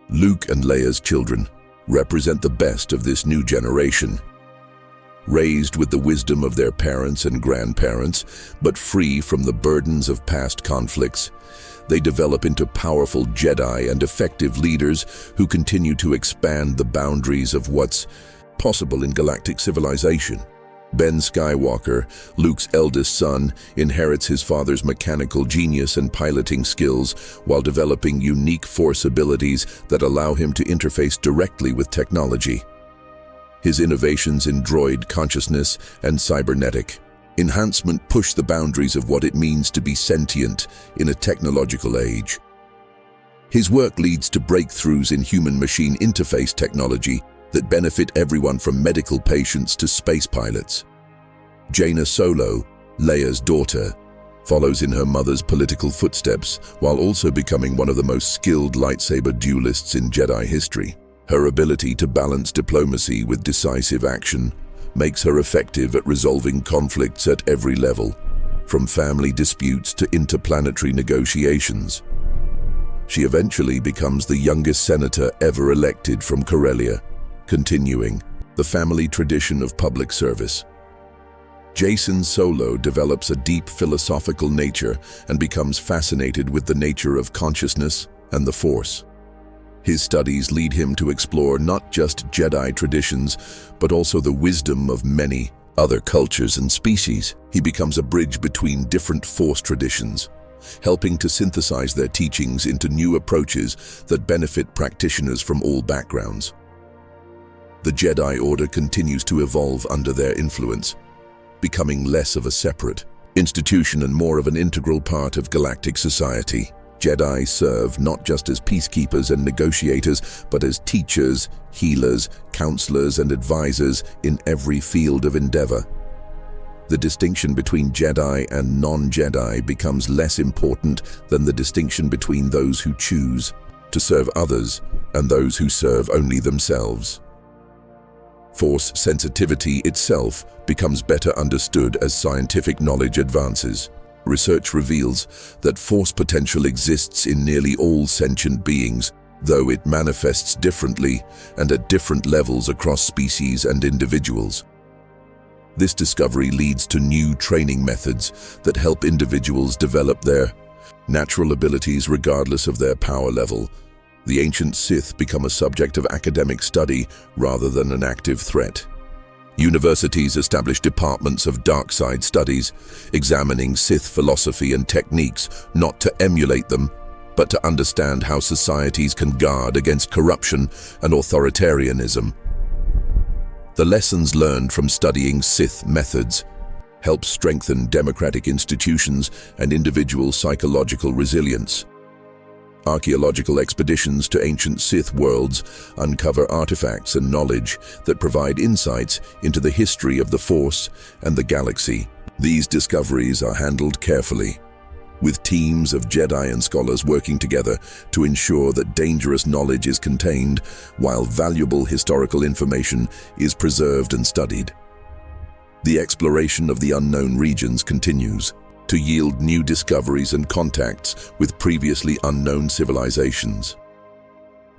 Luke and Leia's children represent the best of this new generation. Raised with the wisdom of their parents and grandparents, but free from the burdens of past conflicts, they develop into powerful Jedi and effective leaders who continue to expand the boundaries of what's possible in galactic civilization. Ben Skywalker, Luke's eldest son, inherits his father's mechanical genius and piloting skills while developing unique Force abilities that allow him to interface directly with technology. His innovations in droid consciousness and cybernetic enhancement push the boundaries of what it means to be sentient in a technological age. His work leads to breakthroughs in human-machine interface technology that benefit everyone from medical patients to space pilots. Jaina Solo, Leia's daughter, follows in her mother's political footsteps while also becoming one of the most skilled lightsaber duelists in Jedi history. Her ability to balance diplomacy with decisive action makes her effective at resolving conflicts at every level, from family disputes to interplanetary negotiations. She eventually becomes the youngest senator ever elected from Corellia, continuing the family tradition of public service. Jacen Solo develops a deep philosophical nature and becomes fascinated with the nature of consciousness and the Force. His studies lead him to explore not just Jedi traditions, but also the wisdom of many other cultures and species. He becomes a bridge between different Force traditions, helping to synthesize their teachings into new approaches that benefit practitioners from all backgrounds. The Jedi Order continues to evolve under their influence, becoming less of a separate institution and more of an integral part of galactic society. Jedi serve not just as peacekeepers and negotiators, but as teachers, healers, counselors, and advisors in every field of endeavor. The distinction between Jedi and non-Jedi becomes less important than the distinction between those who choose to serve others and those who serve only themselves. Force sensitivity itself becomes better understood as scientific knowledge advances. Research reveals that Force potential exists in nearly all sentient beings, though it manifests differently and at different levels across species and individuals. This discovery leads to new training methods that help individuals develop their natural abilities regardless of their power level. The ancient Sith become a subject of academic study rather than an active threat. Universities establish departments of dark side studies, examining Sith philosophy and techniques not to emulate them, but to understand how societies can guard against corruption and authoritarianism. The lessons learned from studying Sith methods help strengthen democratic institutions and individual psychological resilience. Archaeological expeditions to ancient Sith worlds uncover artifacts and knowledge that provide insights into the history of the Force and the galaxy. These discoveries are handled carefully, with teams of Jedi and scholars working together to ensure that dangerous knowledge is contained while valuable historical information is preserved and studied. The exploration of the unknown regions continues to yield new discoveries and contacts with previously unknown civilizations.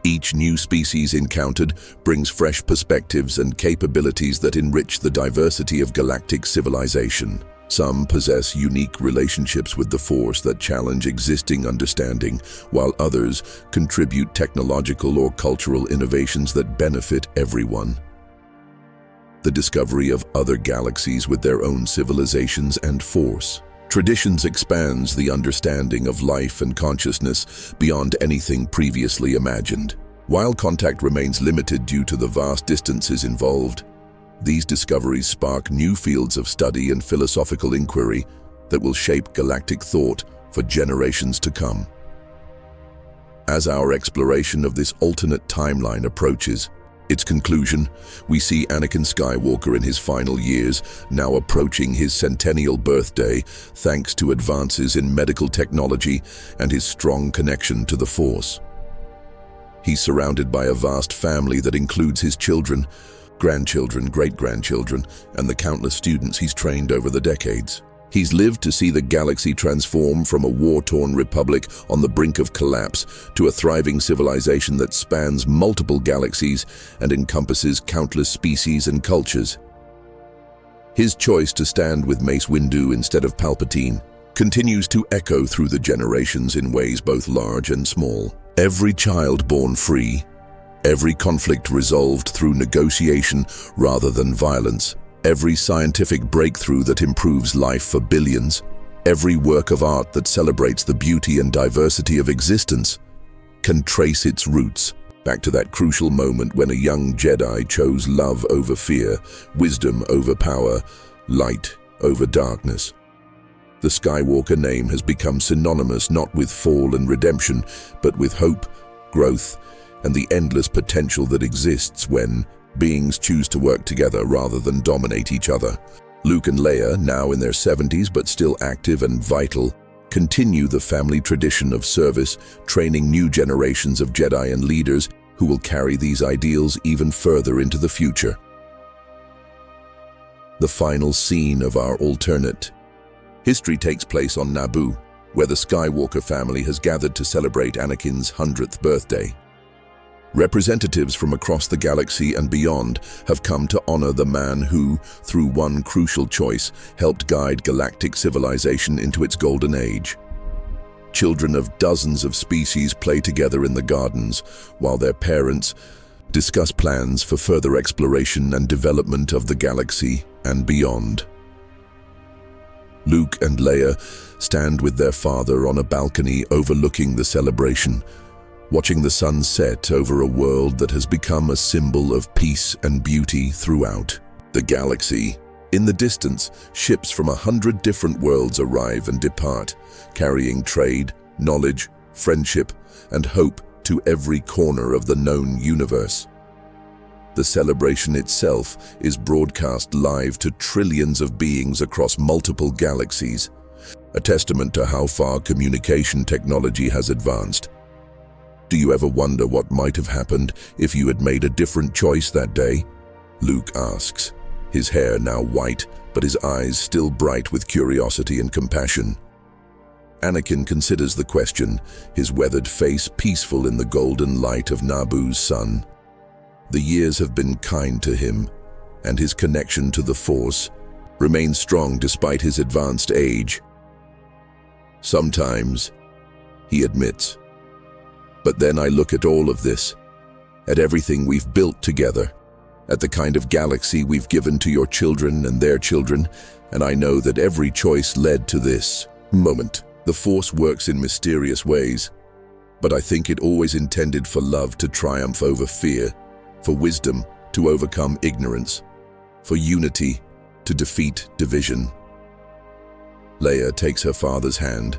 Each new species encountered brings fresh perspectives and capabilities that enrich the diversity of galactic civilization. Some possess unique relationships with the Force that challenge existing understanding, while others contribute technological or cultural innovations that benefit everyone. The discovery of other galaxies with their own civilizations and Force traditions expands the understanding of life and consciousness beyond anything previously imagined. While contact remains limited due to the vast distances involved, these discoveries spark new fields of study and philosophical inquiry that will shape galactic thought for generations to come. As our exploration of this alternate timeline approaches its conclusion, we see Anakin Skywalker in his final years, now approaching his centennial birthday, thanks to advances in medical technology and his strong connection to the Force. He's surrounded by a vast family that includes his children, grandchildren, great-grandchildren, and the countless students he's trained over the decades. He's lived to see the galaxy transform from a war-torn republic on the brink of collapse to a thriving civilization that spans multiple galaxies and encompasses countless species and cultures. His choice to stand with Mace Windu instead of Palpatine continues to echo through the generations in ways both large and small. Every child born free, every conflict resolved through negotiation rather than violence, every scientific breakthrough that improves life for billions, every work of art that celebrates the beauty and diversity of existence, can trace its roots back to that crucial moment when a young Jedi chose love over fear, wisdom over power, light over darkness. The Skywalker name has become synonymous not with fall and redemption, but with hope, growth, and the endless potential that exists when beings choose to work together rather than dominate each other. Luke and Leia, now in their 70s but still active and vital, continue the family tradition of service, training new generations of Jedi and leaders who will carry these ideals even further into the future. The final scene of our alternate history takes place on Naboo, where the Skywalker family has gathered to celebrate Anakin's 100th birthday. Representatives from across the galaxy and beyond have come to honor the man who, through one crucial choice, helped guide galactic civilization into its golden age. Children of dozens of species play together in the gardens, while their parents discuss plans for further exploration and development of the galaxy and beyond. Luke and Leia stand with their father on a balcony overlooking the celebration, watching the sun set over a world that has become a symbol of peace and beauty throughout the galaxy. In the distance, ships from 100 different worlds arrive and depart, carrying trade, knowledge, friendship, and hope to every corner of the known universe. The celebration itself is broadcast live to trillions of beings across multiple galaxies, a testament to how far communication technology has advanced. Do you ever wonder what might have happened if you had made a different choice that day? Luke asks, his hair now white, but his eyes still bright with curiosity and compassion. Anakin considers the question, his weathered face peaceful in the golden light of Naboo's sun. The years have been kind to him, and his connection to the Force remains strong despite his advanced age. Sometimes, he admits, but then I look at all of this, at everything we've built together, at the kind of galaxy we've given to your children and their children, and I know that every choice led to this moment. The Force works in mysterious ways, but I think it always intended for love to triumph over fear, for wisdom to overcome ignorance, for unity to defeat division. Leia takes her father's hand,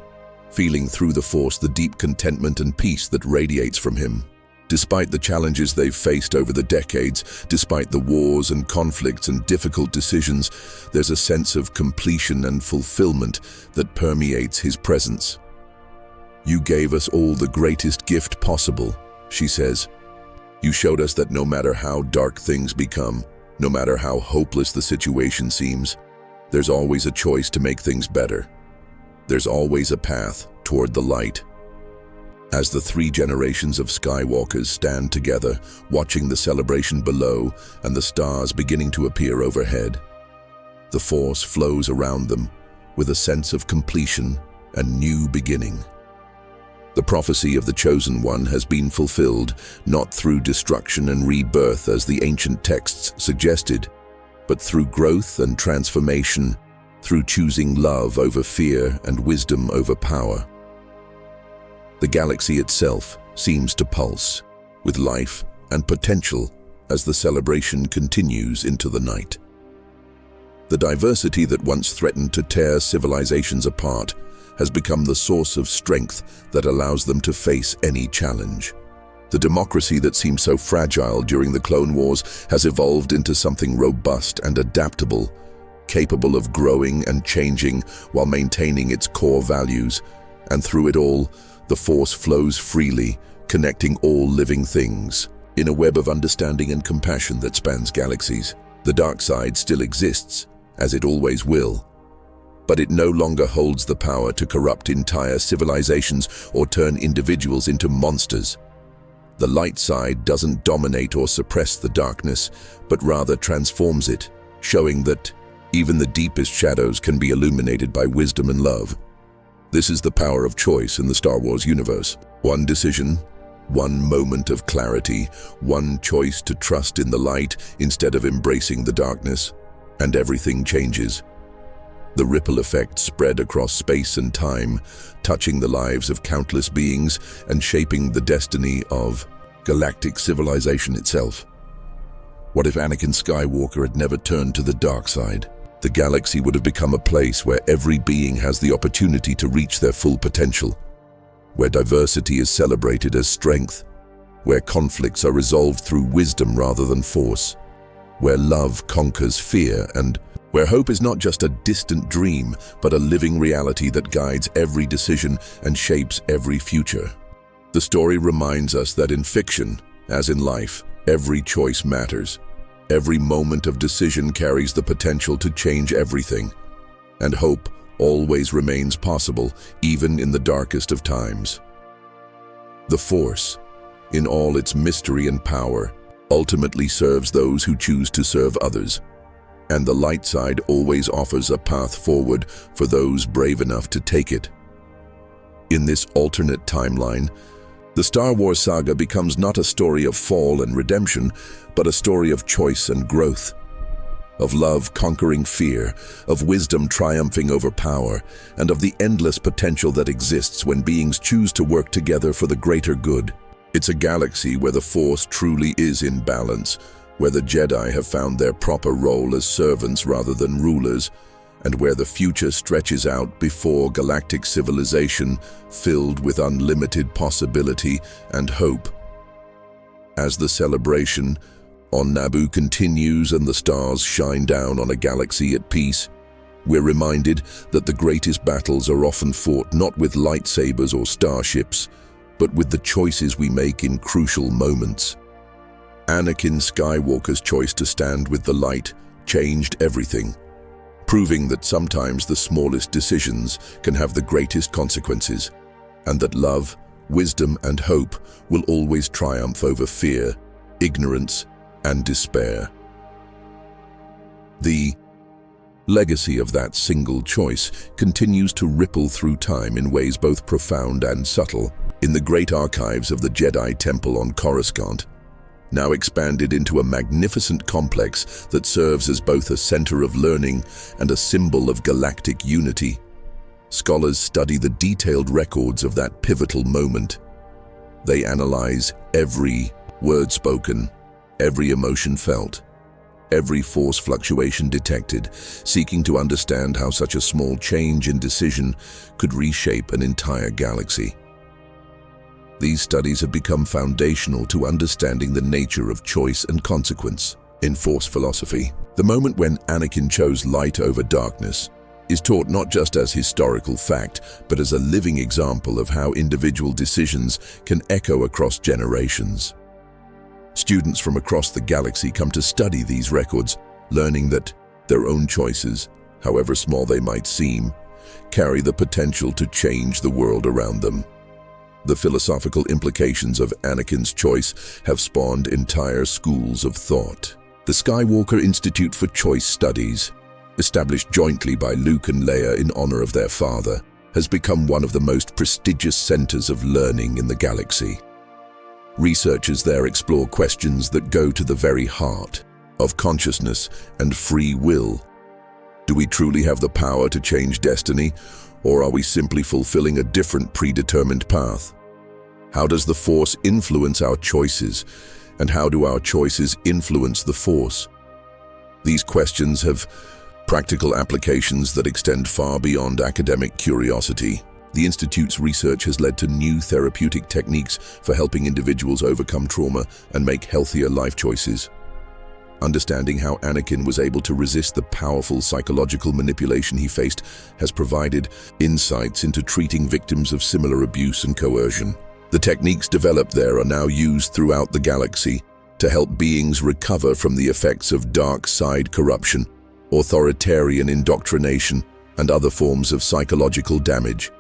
feeling through the Force the deep contentment and peace that radiates from him. Despite the challenges they've faced over the decades, despite the wars and conflicts and difficult decisions, there's a sense of completion and fulfillment that permeates his presence. "You gave us all the greatest gift possible," she says. "You showed us that no matter how dark things become, No matter how hopeless the situation seems, there's always a choice to make things better. There's always a path toward the light. As the three generations of Skywalkers stand together, watching the celebration below and the stars beginning to appear overhead, the Force flows around them with a sense of completion and new beginning. The prophecy of the Chosen One has been fulfilled, not through destruction and rebirth as the ancient texts suggested, but through growth and transformation, through choosing love over fear and wisdom over power. The galaxy itself seems to pulse with life and potential as the celebration continues into the night. The diversity that once threatened to tear civilizations apart has become the source of strength that allows them to face any challenge. The democracy that seemed so fragile during the Clone Wars has evolved into something robust and adaptable, capable of growing and changing while maintaining its core values. And through it all, the Force flows freely, connecting all living things. In a web of understanding and compassion that spans galaxies, the dark side still exists, as it always will. But it no longer holds the power to corrupt entire civilizations or turn individuals into monsters. The light side doesn't dominate or suppress the darkness, but rather transforms it, showing that even the deepest shadows can be illuminated by wisdom and love. This is the power of choice in the Star Wars universe. One decision, one moment of clarity, one choice to trust in the light instead of embracing the darkness, and everything changes. The ripple effect spread across space and time, touching the lives of countless beings and shaping the destiny of galactic civilization itself. What if Anakin Skywalker had never turned to the dark side? The galaxy would have become a place where every being has the opportunity to reach their full potential, where diversity is celebrated as strength, where conflicts are resolved through wisdom rather than force, where love conquers fear, and where hope is not just a distant dream, but a living reality that guides every decision and shapes every future. The story reminds us that in fiction, as in life, every choice matters. Every moment of decision carries the potential to change everything, and hope always remains possible, even in the darkest of times. The Force, in all its mystery and power, ultimately serves those who choose to serve others, and the light side always offers a path forward for those brave enough to take it. In this alternate timeline, the Star Wars saga becomes not a story of fall and redemption, but a story of choice and growth, of love conquering fear, of wisdom triumphing over power, and of the endless potential that exists when beings choose to work together for the greater good. It's a galaxy where the Force truly is in balance, where the Jedi have found their proper role as servants rather than rulers, and where the future stretches out before galactic civilization filled with unlimited possibility and hope. As the celebration on Naboo continues and the stars shine down on a galaxy at peace, we're reminded that the greatest battles are often fought not with lightsabers or starships, but with the choices we make in crucial moments. Anakin Skywalker's choice to stand with the light changed everything, proving that sometimes the smallest decisions can have the greatest consequences, and that love, wisdom, and hope will always triumph over fear, ignorance, and despair. The legacy of that single choice continues to ripple through time in ways both profound and subtle. In the great archives of the Jedi Temple on Coruscant, now expanded into a magnificent complex that serves as both a center of learning and a symbol of galactic unity, scholars study the detailed records of that pivotal moment. They analyze every word spoken, every emotion felt, every force fluctuation detected, seeking to understand how such a small change in decision could reshape an entire galaxy. These studies have become foundational to understanding the nature of choice and consequence. In Force philosophy, the moment when Anakin chose light over darkness is taught not just as historical fact, but as a living example of how individual decisions can echo across generations. Students from across the galaxy come to study these records, learning that their own choices, however small they might seem, carry the potential to change the world around them. The philosophical implications of Anakin's choice have spawned entire schools of thought. The Skywalker Institute for Choice Studies, established jointly by Luke and Leia in honor of their father, has become one of the most prestigious centers of learning in the galaxy. Researchers there explore questions that go to the very heart of consciousness and free will. Do we truly have the power to change destiny, or are we simply fulfilling a different predetermined path? How does the Force influence our choices, and how do our choices influence the Force? These questions have practical applications that extend far beyond academic curiosity. The Institute's research has led to new therapeutic techniques for helping individuals overcome trauma and make healthier life choices. Understanding how Anakin was able to resist the powerful psychological manipulation he faced has provided insights into treating victims of similar abuse and coercion. The techniques developed there are now used throughout the galaxy to help beings recover from the effects of dark side corruption, authoritarian indoctrination, and other forms of psychological damage.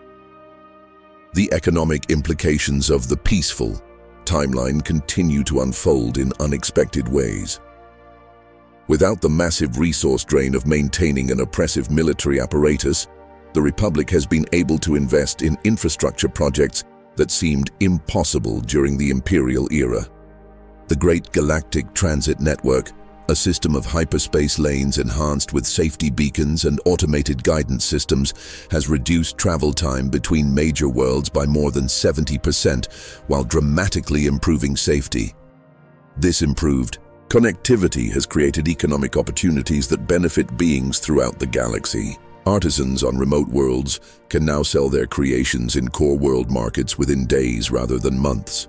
The economic implications of the peaceful timeline continue to unfold in unexpected ways. Without the massive resource drain of maintaining an oppressive military apparatus, the Republic has been able to invest in infrastructure projects that seemed impossible during the Imperial era. The Great Galactic Transit Network, a system of hyperspace lanes enhanced with safety beacons and automated guidance systems, has reduced travel time between major worlds by more than 70%, while dramatically improving safety. This improved connectivity has created economic opportunities that benefit beings throughout the galaxy. Artisans on remote worlds can now sell their creations in core world markets within days rather than months.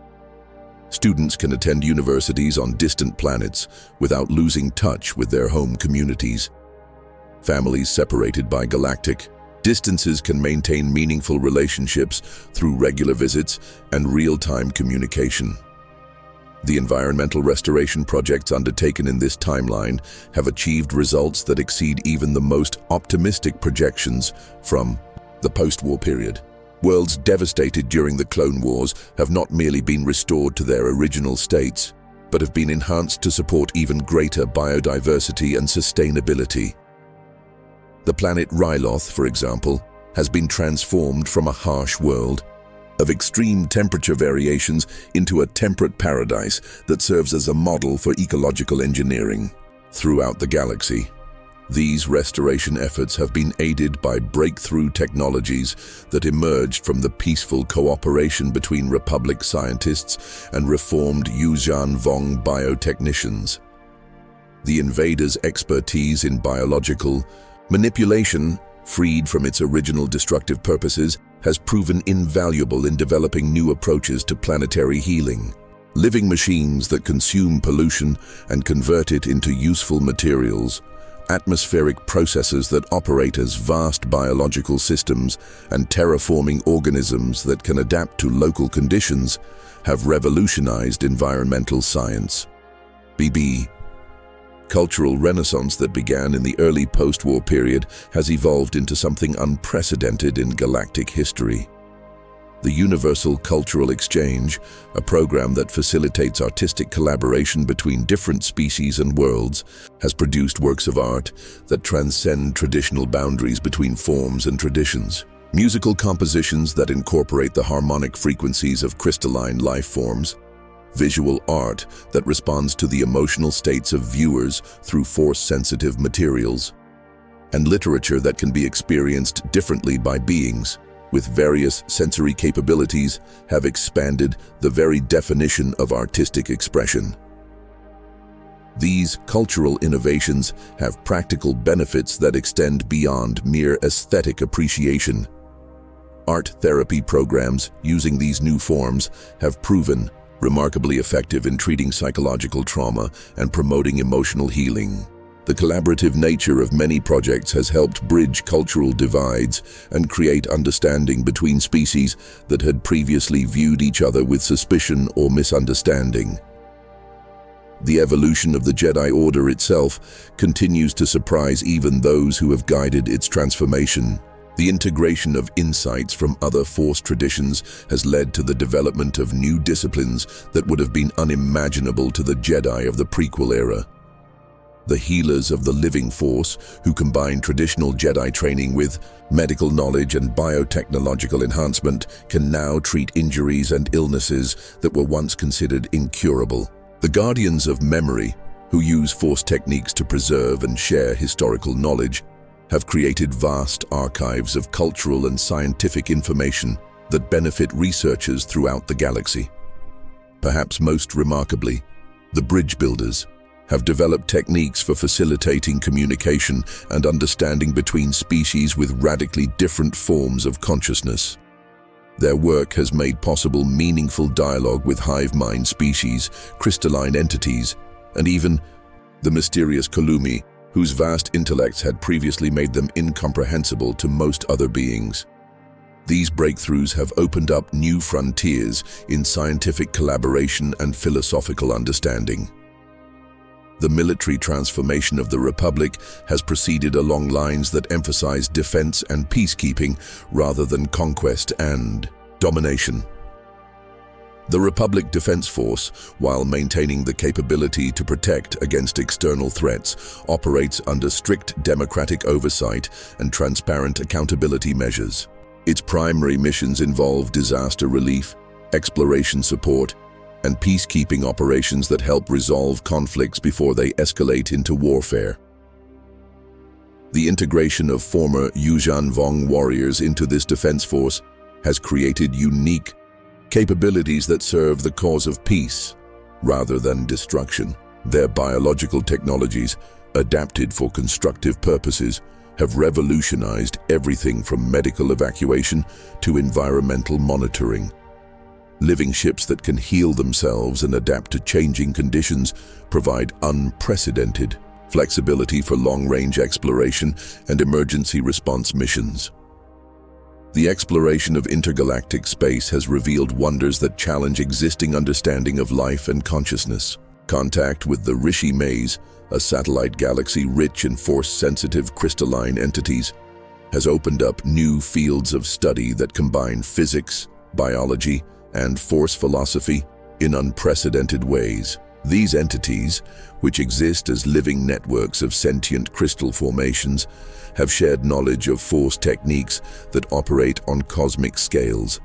Students can attend universities on distant planets without losing touch with their home communities. Families separated by galactic distances can maintain meaningful relationships through regular visits and real-time communication. The environmental restoration projects undertaken in this timeline have achieved results that exceed even the most optimistic projections from the post-war period. Worlds devastated during the Clone Wars have not merely been restored to their original states, but have been enhanced to support even greater biodiversity and sustainability. The planet Ryloth, for example, has been transformed from a harsh world of extreme temperature variations into a temperate paradise that serves as a model for ecological engineering. Throughout the galaxy, these restoration efforts have been aided by breakthrough technologies that emerged from the peaceful cooperation between Republic scientists and reformed Yuuzhan Vong biotechnicians. The invaders' expertise in biological manipulation, freed from its original destructive purposes, has proven invaluable in developing new approaches to planetary healing. Living machines that consume pollution and convert it into useful materials, atmospheric processes that operate as vast biological systems, and terraforming organisms that can adapt to local conditions have revolutionized environmental science. BB. Cultural renaissance that began in the early post-war period has evolved into something unprecedented in galactic history. The Universal Cultural Exchange, a program that facilitates artistic collaboration between different species and worlds, has produced works of art that transcend traditional boundaries between forms and traditions. Musical compositions that incorporate the harmonic frequencies of crystalline life forms, visual art that responds to the emotional states of viewers through force-sensitive materials, and literature that can be experienced differently by beings with various sensory capabilities have expanded the very definition of artistic expression. These cultural innovations have practical benefits that extend beyond mere aesthetic appreciation. Art therapy programs using these new forms have proven remarkably effective in treating psychological trauma and promoting emotional healing. The collaborative nature of many projects has helped bridge cultural divides and create understanding between species that had previously viewed each other with suspicion or misunderstanding. The evolution of the Jedi Order itself continues to surprise even those who have guided its transformation. The integration of insights from other Force traditions has led to the development of new disciplines that would have been unimaginable to the Jedi of the prequel era. The healers of the living Force, who combine traditional Jedi training with medical knowledge and biotechnological enhancement, can now treat injuries and illnesses that were once considered incurable. The Guardians of Memory, who use Force techniques to preserve and share historical knowledge, have created vast archives of cultural and scientific information that benefit researchers throughout the galaxy. Perhaps most remarkably, the Bridge Builders have developed techniques for facilitating communication and understanding between species with radically different forms of consciousness. Their work has made possible meaningful dialogue with hive mind species, crystalline entities, and even the mysterious Kalumi, whose vast intellects had previously made them incomprehensible to most other beings. These breakthroughs have opened up new frontiers in scientific collaboration and philosophical understanding. The military transformation of the Republic has proceeded along lines that emphasize defense and peacekeeping rather than conquest and domination. The Republic Defense Force, while maintaining the capability to protect against external threats, operates under strict democratic oversight and transparent accountability measures. Its primary missions involve disaster relief, exploration support, and peacekeeping operations that help resolve conflicts before they escalate into warfare. The integration of former Yuuzhan Vong warriors into this defense force has created unique capabilities that serve the cause of peace rather than destruction. Their biological technologies, adapted for constructive purposes, have revolutionized everything from medical evacuation to environmental monitoring. Living ships that can heal themselves and adapt to changing conditions provide unprecedented flexibility for long-range exploration and emergency response missions. The exploration of intergalactic space has revealed wonders that challenge existing understanding of life and consciousness. Contact with the Rishi Maze, a satellite galaxy rich in Force-sensitive crystalline entities, has opened up new fields of study that combine physics, biology, and Force philosophy in unprecedented ways. These entities, which exist as living networks of sentient crystal formations, have shared knowledge of Force techniques that operate on cosmic scales,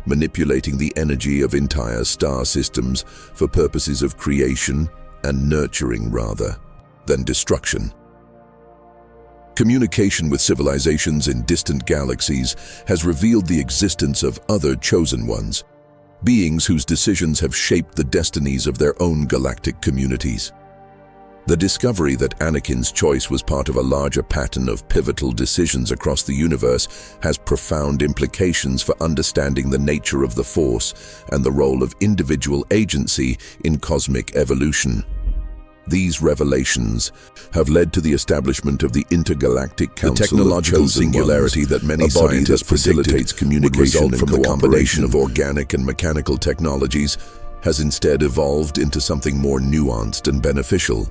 manipulating the energy of entire star systems for purposes of creation and nurturing rather than destruction. Communication with civilizations in distant galaxies has revealed the existence of other chosen ones, beings whose decisions have shaped the destinies of their own galactic communities. The discovery that Anakin's choice was part of a larger pattern of pivotal decisions across the universe has profound implications for understanding the nature of the Force and the role of individual agency in cosmic evolution. These revelations have led to the establishment of the Intergalactic Council, the technological singularity that many scientists facilitates communication from the combination of organic and mechanical technologies has instead evolved into something more nuanced and beneficial.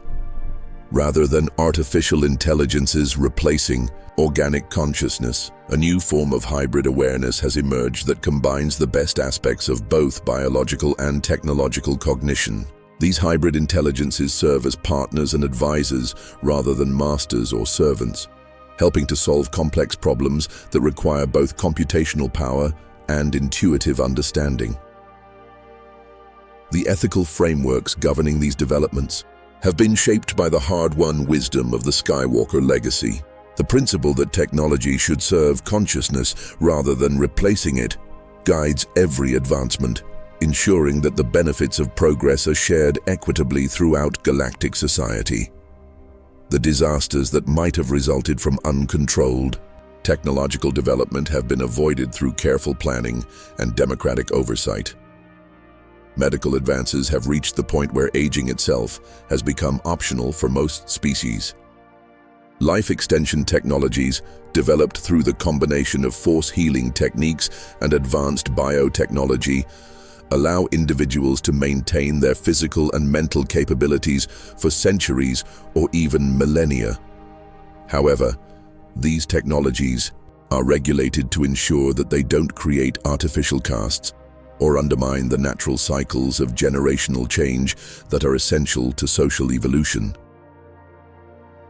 Rather than artificial intelligences replacing organic consciousness, a new form of hybrid awareness has emerged that combines the best aspects of both biological and technological cognition. These hybrid intelligences serve as partners and advisors rather than masters or servants, helping to solve complex problems that require both computational power and intuitive understanding. The ethical frameworks governing these developments have been shaped by the hard-won wisdom of the Skywalker legacy. The principle that technology should serve consciousness rather than replacing it guides every advancement, ensuring that the benefits of progress are shared equitably throughout galactic society. The disasters that might have resulted from uncontrolled technological development have been avoided through careful planning and democratic oversight. Medical advances have reached the point where aging itself has become optional for most species. Life extension technologies, developed through the combination of Force healing techniques and advanced biotechnology, allow individuals to maintain their physical and mental capabilities for centuries or even millennia. However, these technologies are regulated to ensure that they don't create artificial castes or undermine the natural cycles of generational change that are essential to social evolution.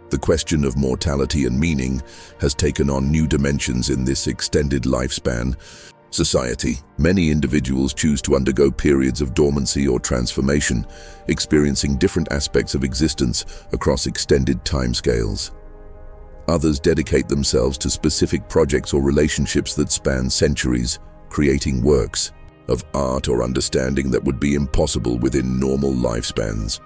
The question of mortality and meaning has taken on new dimensions in this extended lifespan society. Many individuals choose to undergo periods of dormancy or transformation, experiencing different aspects of existence across extended timescales. Others dedicate themselves to specific projects or relationships that span centuries, creating works of art or understanding that would be impossible within normal lifespans.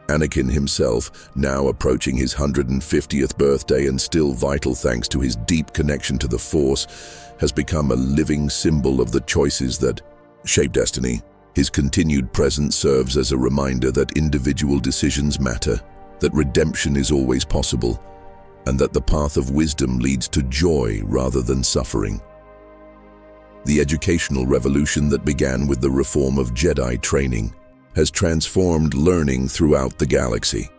Anakin himself, now approaching his 150th birthday and still vital thanks to his deep connection to the Force, has become a living symbol of the choices that shape destiny. His continued presence serves as a reminder that individual decisions matter, that redemption is always possible, and that the path of wisdom leads to joy rather than suffering. The educational revolution that began with the reform of Jedi training has transformed learning throughout the galaxy.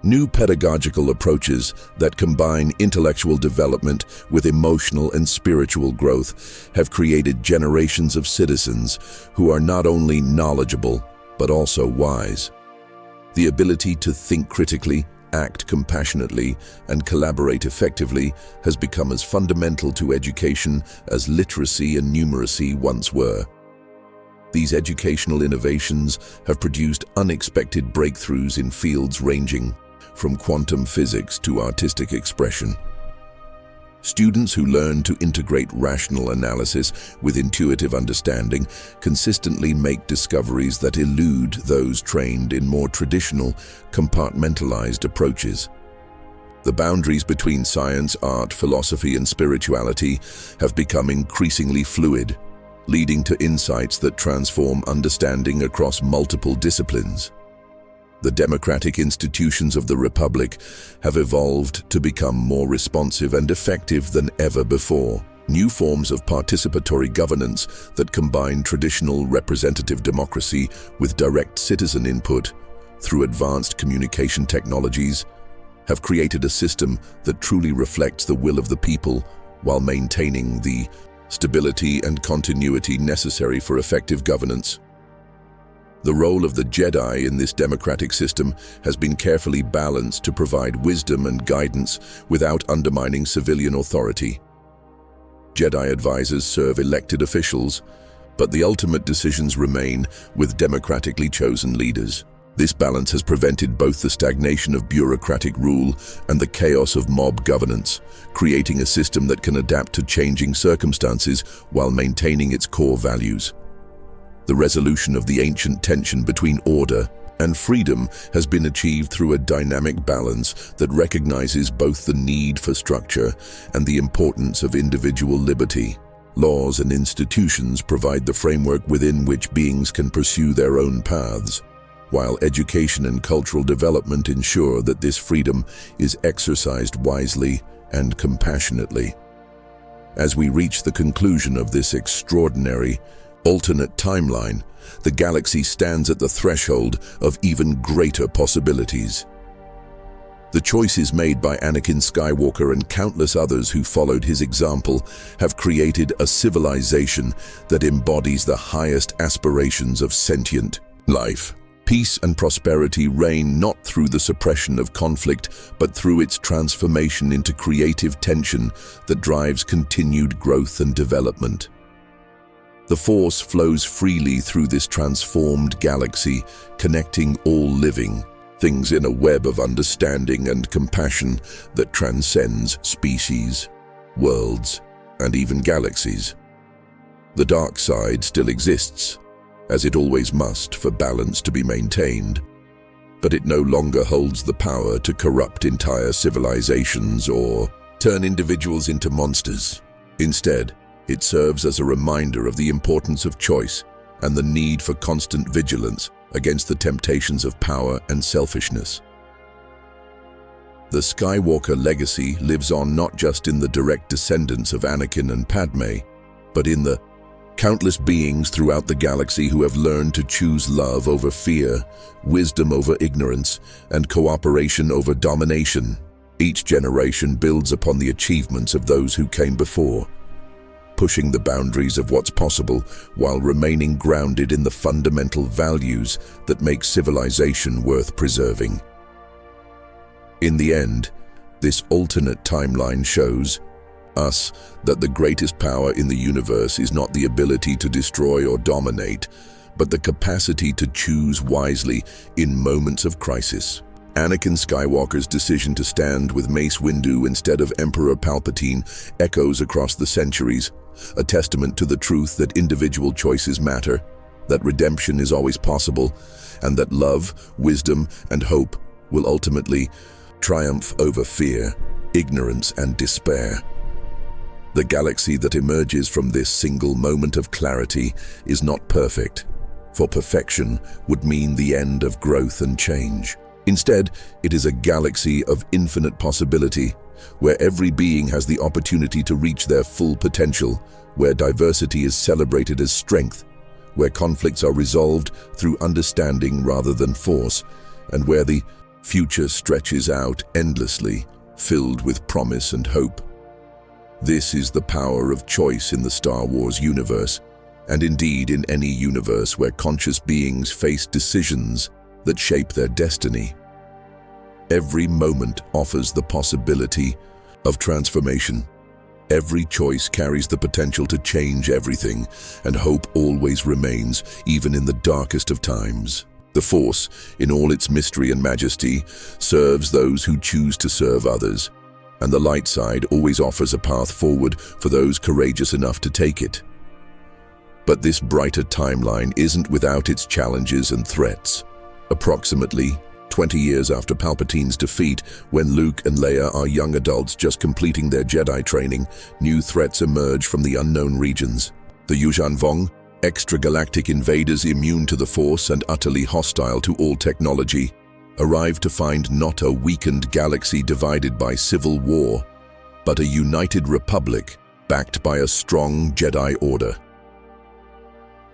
New pedagogical approaches that combine intellectual development with emotional and spiritual growth have created generations of citizens who are not only knowledgeable, but also wise. The ability to think critically, act compassionately, and collaborate effectively has become as fundamental to education as literacy and numeracy once were. These educational innovations have produced unexpected breakthroughs in fields ranging from quantum physics to artistic expression. Students who learn to integrate rational analysis with intuitive understanding consistently make discoveries that elude those trained in more traditional, compartmentalized approaches. The boundaries between science, art, philosophy, and spirituality have become increasingly fluid, leading to insights that transform understanding across multiple disciplines. The democratic institutions of the Republic have evolved to become more responsive and effective than ever before. New forms of participatory governance that combine traditional representative democracy with direct citizen input through advanced communication technologies have created a system that truly reflects the will of the people while maintaining the stability and continuity necessary for effective governance. The role of the Jedi in this democratic system has been carefully balanced to provide wisdom and guidance without undermining civilian authority. Jedi advisors serve elected officials, but the ultimate decisions remain with democratically chosen leaders. This balance has prevented both the stagnation of bureaucratic rule and the chaos of mob governance, creating a system that can adapt to changing circumstances while maintaining its core values. The resolution of the ancient tension between order and freedom has been achieved through a dynamic balance that recognizes both the need for structure and the importance of individual liberty. Laws and institutions provide the framework within which beings can pursue their own paths, while education and cultural development ensure that this freedom is exercised wisely and compassionately. As we reach the conclusion of this extraordinary, alternate timeline, the galaxy stands at the threshold of even greater possibilities. The choices made by Anakin Skywalker and countless others who followed his example have created a civilization that embodies the highest aspirations of sentient life. Peace and prosperity reign not through the suppression of conflict, but through its transformation into creative tension that drives continued growth and development. The Force flows freely through this transformed galaxy, connecting all living things in a web of understanding and compassion that transcends species, worlds, and even galaxies. The dark side still exists, as it always must for balance to be maintained, but it no longer holds the power to corrupt entire civilizations or turn individuals into monsters. Instead, it serves as a reminder of the importance of choice and the need for constant vigilance against the temptations of power and selfishness. The Skywalker legacy lives on not just in the direct descendants of Anakin and Padme, but in the Countless beings throughout the galaxy who have learned to choose love over fear, wisdom over ignorance, and cooperation over domination. Each generation builds upon the achievements of those who came before, pushing the boundaries of what's possible while remaining grounded in the fundamental values that make civilization worth preserving. In the end, this alternate timeline shows us that the greatest power in the universe is not the ability to destroy or dominate, but the capacity to choose wisely in moments of crisis. Anakin Skywalker's decision to stand with Mace Windu instead of Emperor Palpatine echoes across the centuries, a testament to the truth that individual choices matter, that redemption is always possible, and that love, wisdom, and hope will ultimately triumph over fear, ignorance, and despair. The galaxy that emerges from this single moment of clarity is not perfect, for perfection would mean the end of growth and change. Instead, it is a galaxy of infinite possibility, where every being has the opportunity to reach their full potential, where diversity is celebrated as strength, where conflicts are resolved through understanding rather than force, and where the future stretches out endlessly, filled with promise and hope. This is the power of choice in the Star Wars universe, and indeed in any universe where conscious beings face decisions that shape their destiny. Every moment offers the possibility of transformation. Every choice carries the potential to change everything, and hope always remains, even in the darkest of times. The Force, in all its mystery and majesty, serves those who choose to serve others, and the light side always offers a path forward for those courageous enough to take it. But this brighter timeline isn't without its challenges and threats. Approximately 20 years after Palpatine's defeat, when Luke and Leia are young adults just completing their Jedi training, new threats emerge from the unknown regions. The Yuuzhan Vong, extragalactic invaders immune to the Force and utterly hostile to all technology, arrive to find not a weakened galaxy divided by civil war, but a united republic backed by a strong Jedi Order.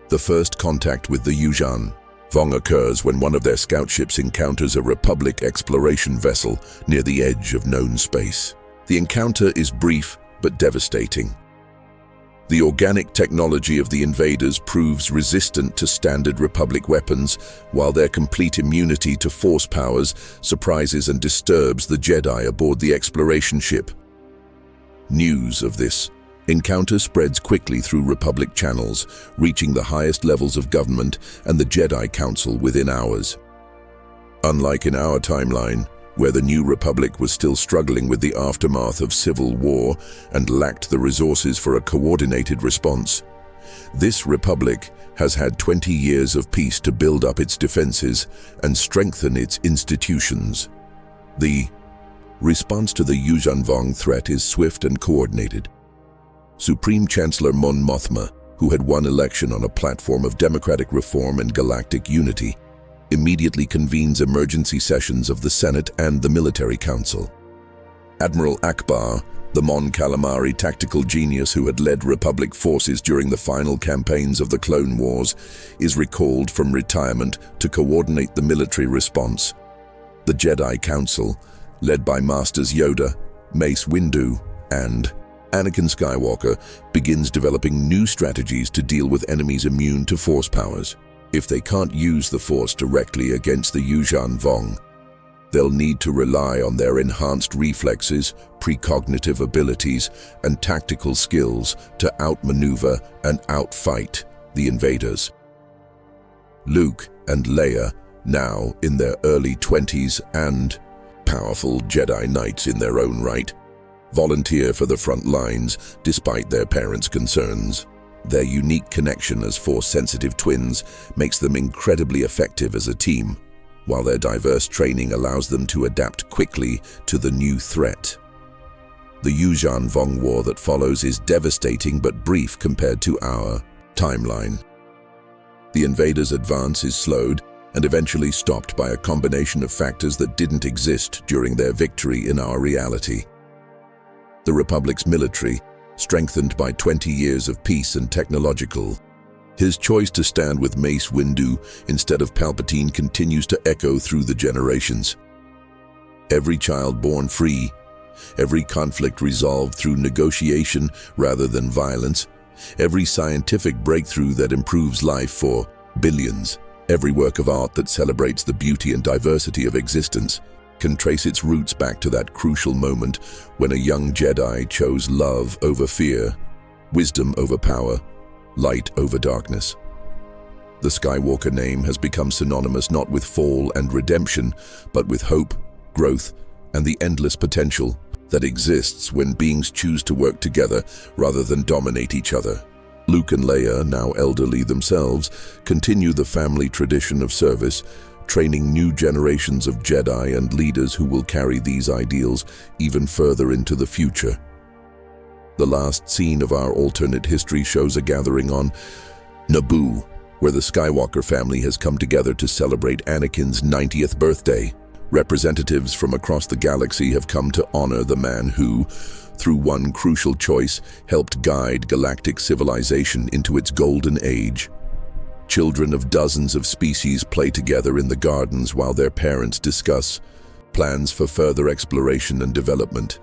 The first contact with the Yuuzhan Vong occurs when one of their scout ships encounters a Republic exploration vessel near the edge of known space. The encounter is brief but devastating. The organic technology of the invaders proves resistant to standard Republic weapons, while their complete immunity to Force powers surprises and disturbs the Jedi aboard the exploration ship. News of this encounter spreads quickly through Republic channels, reaching the highest levels of government and the Jedi Council within hours. Unlike in our timeline, where the New Republic was still struggling with the aftermath of civil war and lacked the resources for a coordinated response, this Republic has had 20 years of peace to build up its defenses and strengthen its institutions. The response to the Yuuzhan Vong threat is swift and coordinated. Supreme Chancellor Mon Mothma, who had won election on a platform of democratic reform and galactic unity, immediately convenes emergency sessions of the Senate and the Military Council. Admiral Akbar, the Mon Calamari tactical genius who had led Republic forces during the final campaigns of the Clone Wars, is recalled from retirement to coordinate the military response. The Jedi Council, led by Masters Yoda, Mace Windu, and Anakin Skywalker, begins developing new strategies to deal with enemies immune to Force powers. If they can't use the Force directly against the Yuuzhan Vong, they'll need to rely on their enhanced reflexes, precognitive abilities, and tactical skills to outmaneuver and outfight the invaders. Luke and Leia, now in their early 20s and powerful Jedi Knights in their own right, volunteer for the front lines despite their parents' concerns. Their unique connection as Force-sensitive twins makes them incredibly effective as a team, while their diverse training allows them to adapt quickly to the new threat. The Yuuzhan Vong War that follows is devastating but brief compared to our timeline. The invaders' advance is slowed and eventually stopped by a combination of factors that didn't exist during their victory in our reality. The Republic's military, strengthened by 20 years of peace and technological. His choice to stand with Mace Windu instead of Palpatine continues to echo through the generations. Every child born free, every conflict resolved through negotiation rather than violence, every scientific breakthrough that improves life for billions, every work of art that celebrates the beauty and diversity of existence, can trace its roots back to that crucial moment when a young Jedi chose love over fear, wisdom over power, light over darkness. The Skywalker name has become synonymous not with fall and redemption, but with hope, growth, and the endless potential that exists when beings choose to work together rather than dominate each other. Luke and Leia, now elderly themselves, continue the family tradition of service, training new generations of Jedi and leaders who will carry these ideals even further into the future. The last scene of our alternate history shows a gathering on Naboo, where the Skywalker family has come together to celebrate Anakin's 90th birthday. Representatives from across the galaxy have come to honor the man who, through one crucial choice, helped guide galactic civilization into its golden age. Children of dozens of species play together in the gardens while their parents discuss plans for further exploration and development.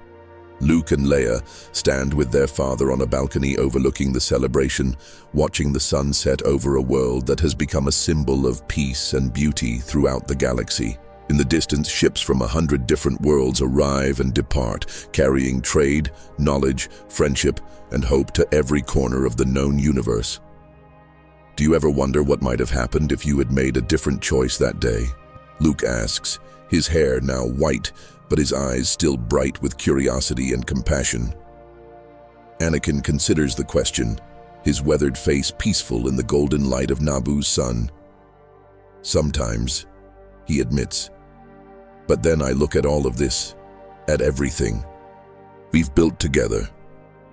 Luke and Leia stand with their father on a balcony overlooking the celebration, watching the sun set over a world that has become a symbol of peace and beauty throughout the galaxy. In the distance, ships from 100 different worlds arrive and depart, carrying trade, knowledge, friendship, and hope to every corner of the known universe. Do you ever wonder what might have happened if you had made a different choice that day? Luke asks, his hair now white, but his eyes still bright with curiosity and compassion. Anakin considers the question, his weathered face peaceful in the golden light of Naboo's sun. Sometimes, he admits, but then I look at all of this, at everything we've built together,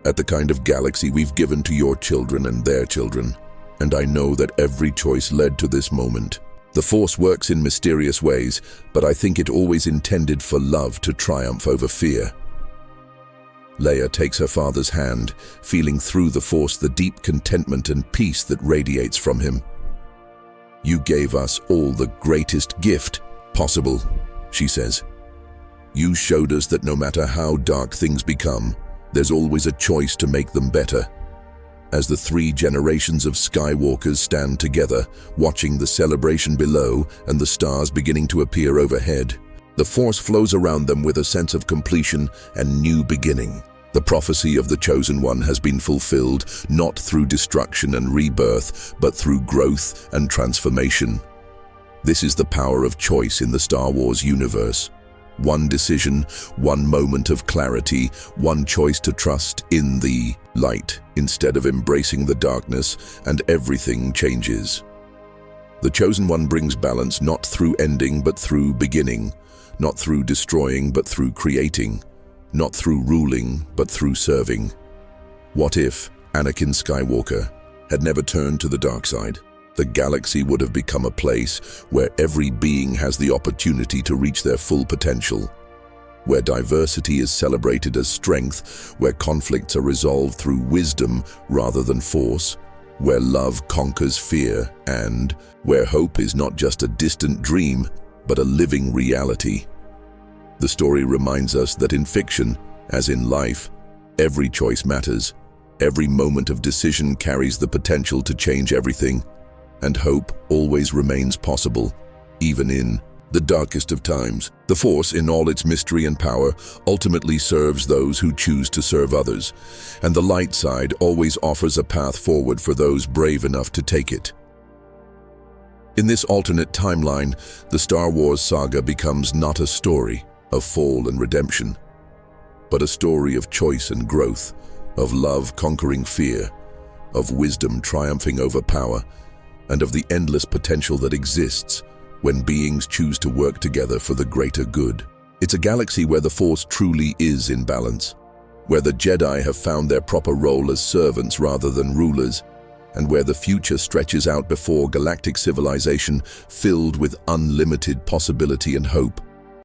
at the kind of galaxy we've given to your children and their children, and I know that every choice led to this moment. The Force works in mysterious ways, but I think it always intended for love to triumph over fear. Leia takes her father's hand, feeling through the Force the deep contentment and peace that radiates from him. You gave us all the greatest gift possible, she says. You showed us that no matter how dark things become, there's always a choice to make them better. As the 3 generations of Skywalkers stand together, watching the celebration below and the stars beginning to appear overhead, the Force flows around them with a sense of completion and new beginning. The prophecy of the Chosen One has been fulfilled, not through destruction and rebirth, but through growth and transformation. This is the power of choice in the Star Wars universe. One decision, one moment of clarity, one choice to trust in the light instead of embracing the darkness, and everything changes. The Chosen One brings balance not through ending but through beginning, not through destroying but through creating, not through ruling but through serving. What if Anakin Skywalker had never turned to the dark side? The galaxy would have become a place where every being has the opportunity to reach their full potential, where diversity is celebrated as strength, where conflicts are resolved through wisdom rather than force, where love conquers fear, and where hope is not just a distant dream, but a living reality. The story reminds us that in fiction, as in life, every choice matters. Every moment of decision carries the potential to change everything, and hope always remains possible, even in the darkest of times. The Force, in all its mystery and power, ultimately serves those who choose to serve others, and the light side always offers a path forward for those brave enough to take it. In this alternate timeline, the Star Wars saga becomes not a story of fall and redemption, but a story of choice and growth, of love conquering fear, of wisdom triumphing over power, and of the endless potential that exists when beings choose to work together for the greater good. It's a galaxy where the Force truly is in balance, where the Jedi have found their proper role as servants rather than rulers, and where the future stretches out before galactic civilization filled with unlimited possibility and hope.